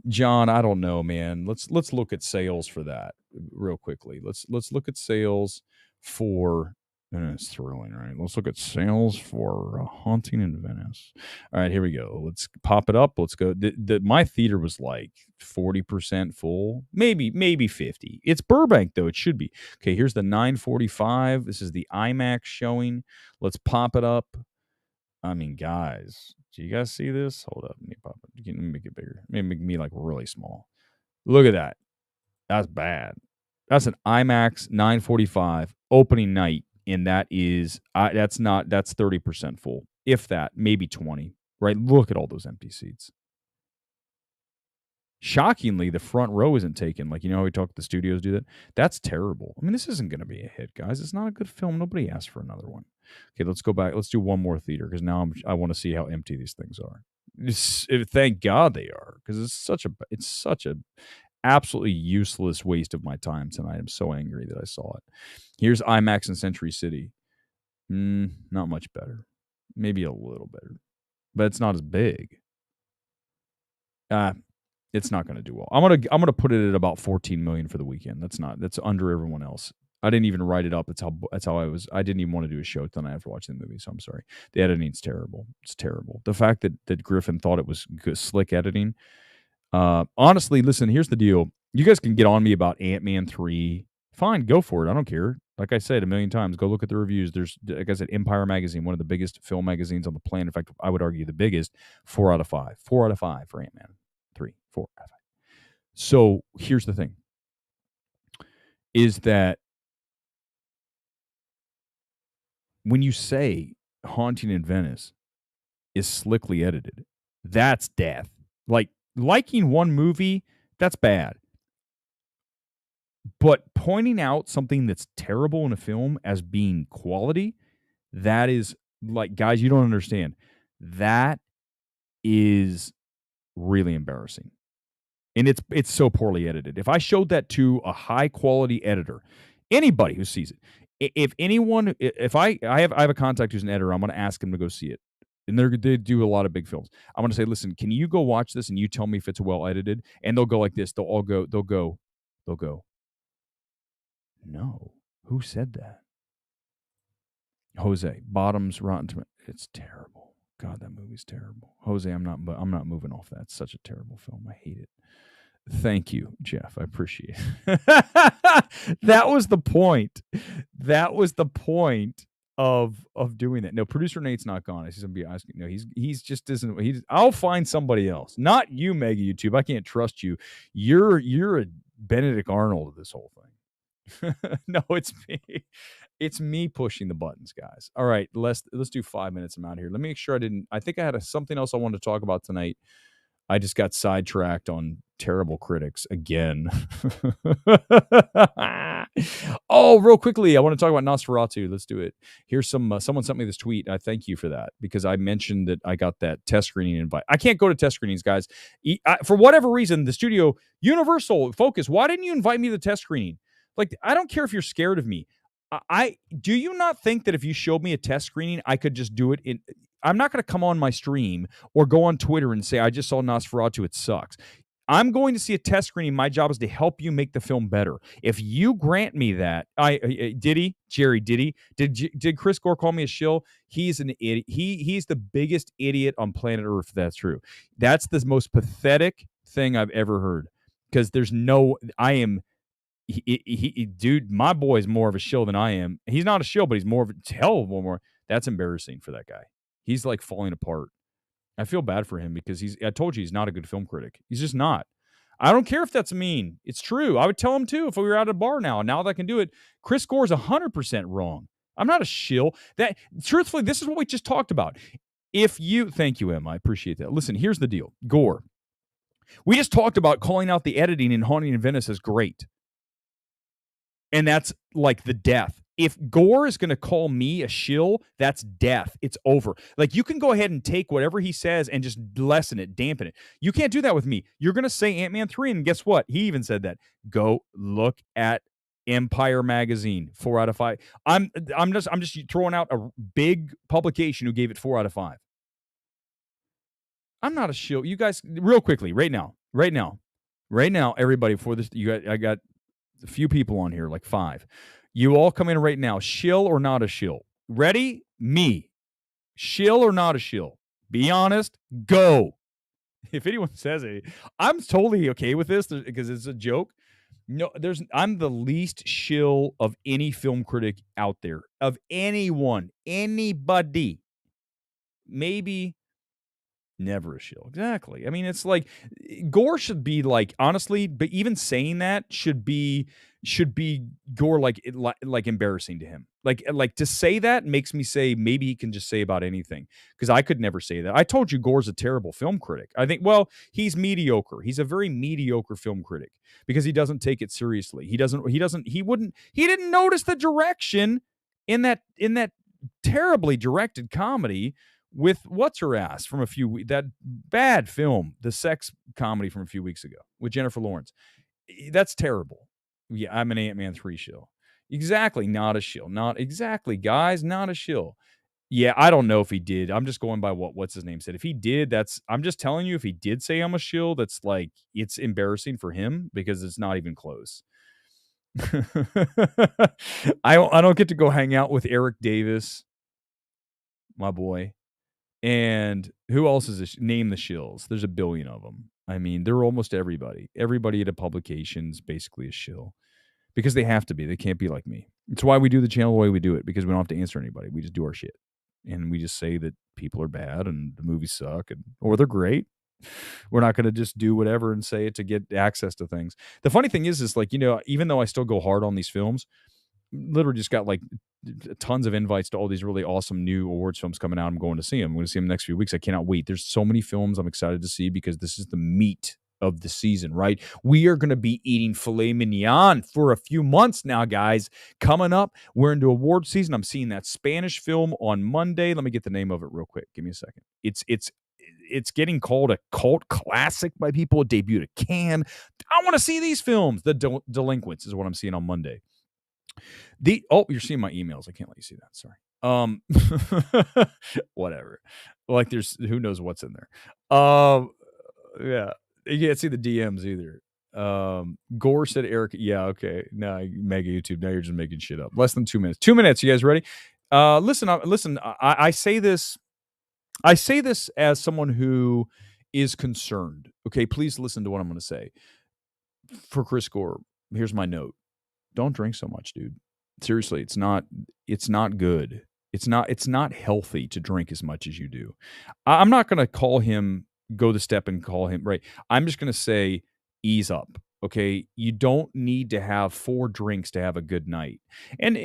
A: John, I don't know, man. Let's look at sales for that real quickly. Let's look at sales for. It's thrilling, right? Let's look at sales for Haunting in Venice. All right, here we go. Let's pop it up. Let's go. My theater was like 40% full, maybe 50. It's Burbank though. It should be. Okay, here's the 9:45. This is the IMAX showing. Let's pop it up. I mean, guys, do you guys see this? Hold up, let me pop it. Let me make it bigger. Maybe make me like really small. Look at that. That's bad. That's an IMAX 9:45 opening night. And that's 30% full. If that, maybe 20, right? Look at all those empty seats. Shockingly, the front row isn't taken. Like, how we talk, the studios do that. That's terrible. I mean, this isn't going to be a hit, guys. It's not a good film. Nobody asked for another one. Okay, let's go back. Let's do one more theater, because now I want to see how empty these things are. Thank God they are, because it's such a absolutely useless waste of my time tonight. I'm so angry that I saw it. Here's IMAX in Century City. Not much better. Maybe a little better, but it's not as big. It's not going to do well. I'm gonna put it at about 14 million for the weekend. That's under everyone else. I didn't even write it up. That's how I was. I didn't even want to do a show tonight after watching the movie. So I'm sorry. The editing's terrible. It's terrible. The fact that Griffin thought it was good, slick editing. Honestly, listen, here's the deal. You guys can get on me about Ant-Man 3. Fine, go for it. I don't care. Like I said a million times, go look at the reviews. There's, like I said, Empire Magazine, one of the biggest film magazines on the planet. In fact, I would argue the biggest. 4 out of 5. 4 out of 5 for Ant-Man 3. 4 out of 5. So here's the thing. Is that when you say Haunting in Venice is slickly edited, that's death. Like, liking one movie, that's bad. But pointing out something that's terrible in a film as being quality, that is like, guys, you don't understand. That is really embarrassing. And it's so poorly edited. If I showed that to a high quality editor, anybody who sees it, if anyone, if I have a contact who's an editor, I'm going to ask him to go see it. And they do a lot of big films. I'm going to say, listen, can you go watch this and you tell me if it's well edited? And they'll go like this. They'll go. No, who said that? Jose, Bottoms, Rotten Tomatoes. It's terrible. God, that movie's terrible. Jose, I'm not moving off that. It's such a terrible film. I hate it. Thank you, Jeff. I appreciate it. That was the point. That was the point of doing that. No, producer Nate's not gone. He's gonna be asking. No, he's just isn't. I'll find somebody else. Not you, Mega YouTube. I can't trust you. You're a Benedict Arnold of this whole thing. No, it's me. It's me pushing the buttons, guys. All right, let's do 5 minutes. I'm out here. Let me make sure I think I had something else I wanted to talk about tonight. I just got sidetracked on terrible critics again. Oh, real quickly, I want to talk about Nosferatu. Let's do it. Here's someone sent me this tweet. I thank you for that because I mentioned that I got that test screening invite. I can't go to test screenings, guys. For whatever reason, the studio, Universal, Focus, why didn't you invite me to the test screening? Like, I don't care if you're scared of me. Do you not think that if you showed me a test screening, I could just do it in... I'm not going to come on my stream or go on Twitter and say, I just saw Nosferatu, it sucks. I'm going to see a test screening. My job is to help you make the film better. If you grant me that, Jerry, did Chris Gore call me a shill? He's an idiot. He's the biggest idiot on planet Earth, if that's true. That's the most pathetic thing I've ever heard. Because dude, my boy is more of a shill than I am. He's not a shill, but he's more of a hell of more. That's embarrassing for that guy. He's like falling apart. I feel bad for him because I told you he's not a good film critic. He's just not. I don't care if that's mean. It's true. I would tell him too if we were at a bar now. Now that I can do it, Chris Gore's 100% wrong. I'm not a shill. Truthfully, this is what we just talked about. Thank you, Em. I appreciate that. Listen, here's the deal. Gore. We just talked about calling out the editing in Haunting in Venice as great. And that's like the death. If Gore is going to call me a shill, that's death. It's over. Like, you can go ahead and take whatever he says and just lessen it, dampen it. You can't do that with me. You're going to say Ant-Man 3, and guess what? He even said that. Go look at Empire Magazine, 4 out of 5. I'm just throwing out a big publication who gave it 4 out of 5. I'm not a shill. You guys, real quickly, right now, everybody, before this, I got a few people on here, like 5. You all come in right now. Shill or not a shill? Ready? Me. Shill or not a shill? Be honest. Go. If anyone says it, I'm totally okay with this because it's a joke. No, I'm the least shill of any film critic out there. Of anyone. Anybody. Maybe never a shill. Exactly. I mean, it's like Gore should be like, honestly, but even saying that should be Gore like embarrassing to him. Like to say that makes me say maybe he can just say about anything, because I could never say that. I told you Gore's a terrible film critic. I think, well, he's mediocre. He's a very mediocre film critic because he doesn't take it seriously. He didn't notice the direction in that terribly directed comedy with what's her ass from that bad film, the sex comedy from a few weeks ago with Jennifer Lawrence. That's terrible. Yeah, I'm an Ant-Man 3 shill. Exactly, not a shill. Not exactly, guys, not a shill. Yeah, I don't know if he did. I'm just going by what's his name said. If he did, I'm just telling you, if he did say I'm a shill, that's like, it's embarrassing for him because it's not even close. I don't get to go hang out with Eric Davis, my boy. And who else is this? Name the shills. There's a billion of them. I mean, they're almost everybody. Everybody at a publication's basically a shill because they have to be. They can't be like me. It's why we do the channel the way we do it, because we don't have to answer anybody. We just do our shit. And we just say that people are bad and the movies suck or they're great. We're not going to just do whatever and say it to get access to things. The funny thing is like, even though I still go hard on these films, literally just got like tons of invites to all these really awesome new awards films coming out. I'm going to see them. I'm going to see them next few weeks. I cannot wait. There's so many films I'm excited to see because this is the meat of the season, right? We are going to be eating filet mignon for a few months now, guys. Coming up, we're into award season. I'm seeing that Spanish film on Monday. Let me get the name of it real quick. Give me a second. It's getting called a cult classic by people. It debuted at Cannes. I want to see these films. The Delinquents is what I'm seeing on Monday. You're seeing my emails. I can't let you see that. Sorry. Whatever. Like there's who knows what's in there. Yeah. You can't see the DMs either. Gore said Eric. Yeah, okay. No, mega YouTube. Now you're just making shit up. Less than 2 minutes. 2 minutes. You guys ready? Listen. I say this. I say this as someone who is concerned. Okay, please listen to what I'm going to say. For Chris Gore, here's my note. Don't drink so much, dude. Seriously, it's not good. It's not healthy to drink as much as you do. I'm not going to call him, go the step and call him, right? I'm just going to say ease up. Okay, you don't need to have 4 drinks to have a good night. And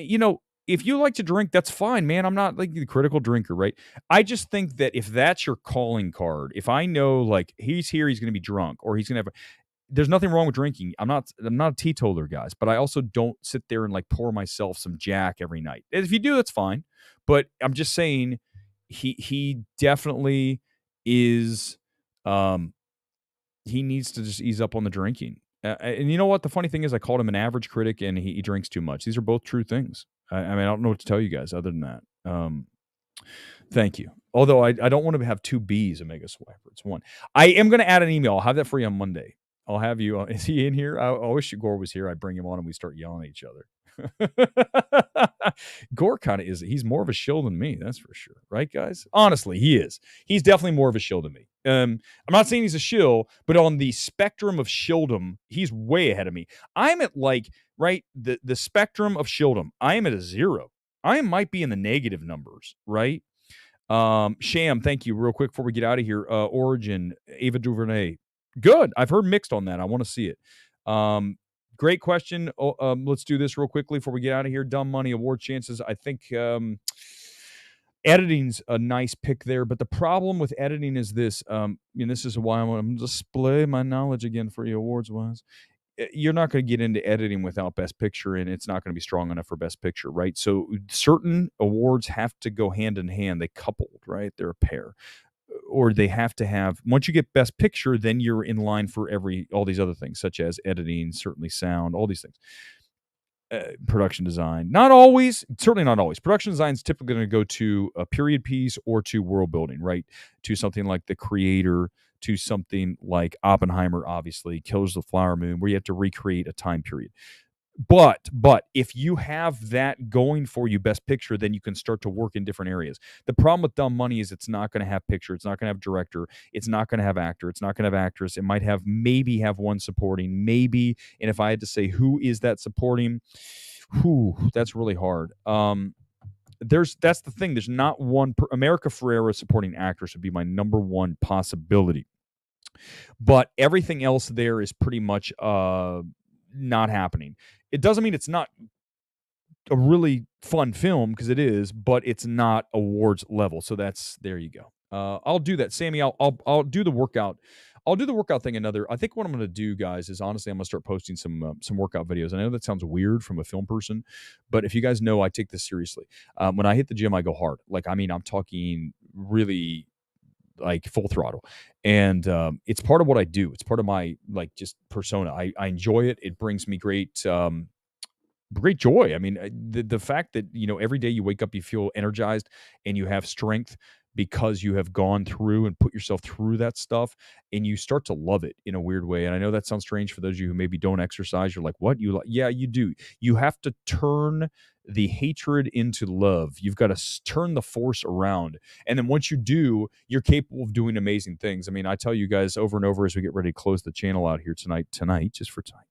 A: if you like to drink, that's fine, man. I'm not like the critical drinker, right? I just think that if that's your calling card, if I know like he's here, he's going to be drunk, or he's going to have there's nothing wrong with drinking. I'm not a teetotaler, guys, but I also don't sit there and like pour myself some Jack every night. If you do, that's fine. But I'm just saying he definitely is he needs to just ease up on the drinking. And you know what? The funny thing is I called him an average critic and he drinks too much. These are both true things. I mean, I don't know what to tell you guys other than that. Thank you. Although I don't want to have 2 B's and make a swiper. It's 1. I am going to add an email. I'll have that for you on Monday. I'll have you. Is he in here? I wish Gore was here. I'd bring him on and we start yelling at each other. Gore kind of is. He's more of a shill than me. That's for sure. Right, guys? Honestly, he is. He's definitely more of a shill than me. I'm not saying he's a shill, but on the spectrum of shilldom, he's way ahead of me. I'm at like, right, the spectrum of shilldom. I am at a 0. I might be in the negative numbers, right? Sham, thank you. Real quick before we get out of here. Origin, Ava DuVernay. Good. I've heard mixed on that. I want to see it. Great question. Let's do this real quickly before we get out of here. Dumb Money award chances. I think editing's a nice pick there, but the problem with editing is this. And this is why I'm going to display my knowledge again for you awards-wise. You're not going to get into editing without Best Picture, and it's not going to be strong enough for Best Picture, right? So certain awards have to go hand in hand. They coupled, right? They're a pair. Or they have to have, once you get Best Picture, then you're in line for all these other things, such as editing, certainly sound, all these things. Production design. Not always, certainly not always. Production design is typically going to go to a period piece or to world building, right? To something like The Creator, to something like Oppenheimer, obviously, Killers of the Flower Moon, where you have to recreate a time period. But if you have that going for you, Best Picture, then you can start to work in different areas. The problem with Dumb Money is it's not going to have picture, it's not going to have director, it's not going to have actor, it's not going to have actress. It might maybe have one supporting, maybe. And if I had to say who is that supporting, that's really hard. That's the thing. There's not one. America Ferrera supporting actress would be my number 1 possibility. But everything else there is pretty much not happening. It doesn't mean it's not a really fun film, because it is, but it's not awards level. So there you go. I'll do that, Sammy. I'll do the workout. I'll do the workout thing another. I think what I'm going to do, guys, is honestly I'm going to start posting some workout videos. I know that sounds weird from a film person, but if you guys know, I take this seriously. When I hit the gym, I go hard. Like, I mean, I'm talking really like full throttle, and it's part of what I do. It's part of my like just persona. I enjoy it. It brings me great joy. I mean, the fact that every day you wake up, you feel energized and you have strength because you have gone through and put yourself through that stuff, and you start to love it in a weird way. And I know that sounds strange for those of you who maybe don't exercise. You're like, what? Yeah, you do. You have to turn the hatred into love. You've got to turn the force around. And then once you do, you're capable of doing amazing things. I mean, I tell you guys over and over as we get ready to close the channel out here tonight, just for tonight,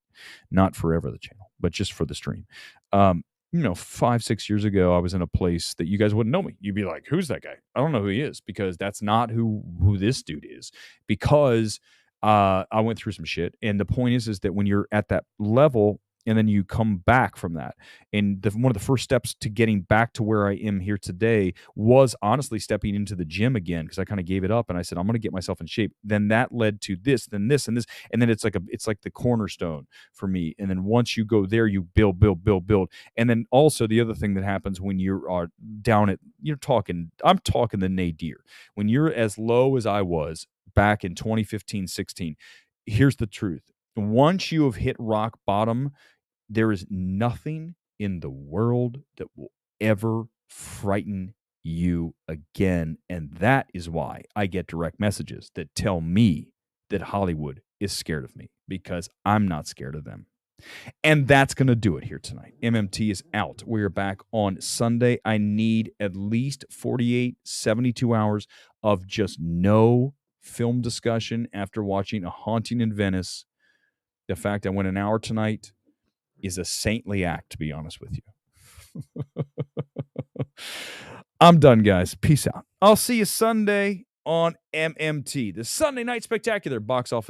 A: not forever the channel, but just for the stream. 5-6 years ago, I was in a place that you guys wouldn't know me. You'd be like, who's that guy? I don't know who he is, because that's not who this dude is, because I went through some shit. And the point is that when you're at that level, and then you come back from that. And one of the first steps to getting back to where I am here today was honestly stepping into the gym again, because I kind of gave it up and I said, I'm going to get myself in shape. Then that led to this, then this, and this. And then it's like the cornerstone for me. And then once you go there, you build. And then also the other thing that happens when you are down at, I'm talking the nadir. When you're as low as I was back in 2015, 16, here's the truth. Once you have hit rock bottom, there is nothing in the world that will ever frighten you again. And that is why I get direct messages that tell me that Hollywood is scared of me, because I'm not scared of them. And that's going to do it here tonight. MMT is out. We are back on Sunday. I need at least 48, 72 hours of just no film discussion after watching A Haunting in Venice. The fact I went an hour tonight is a saintly act, to be honest with you. I'm done, guys. Peace out. I'll see you Sunday on MMT, the Sunday Night Spectacular box office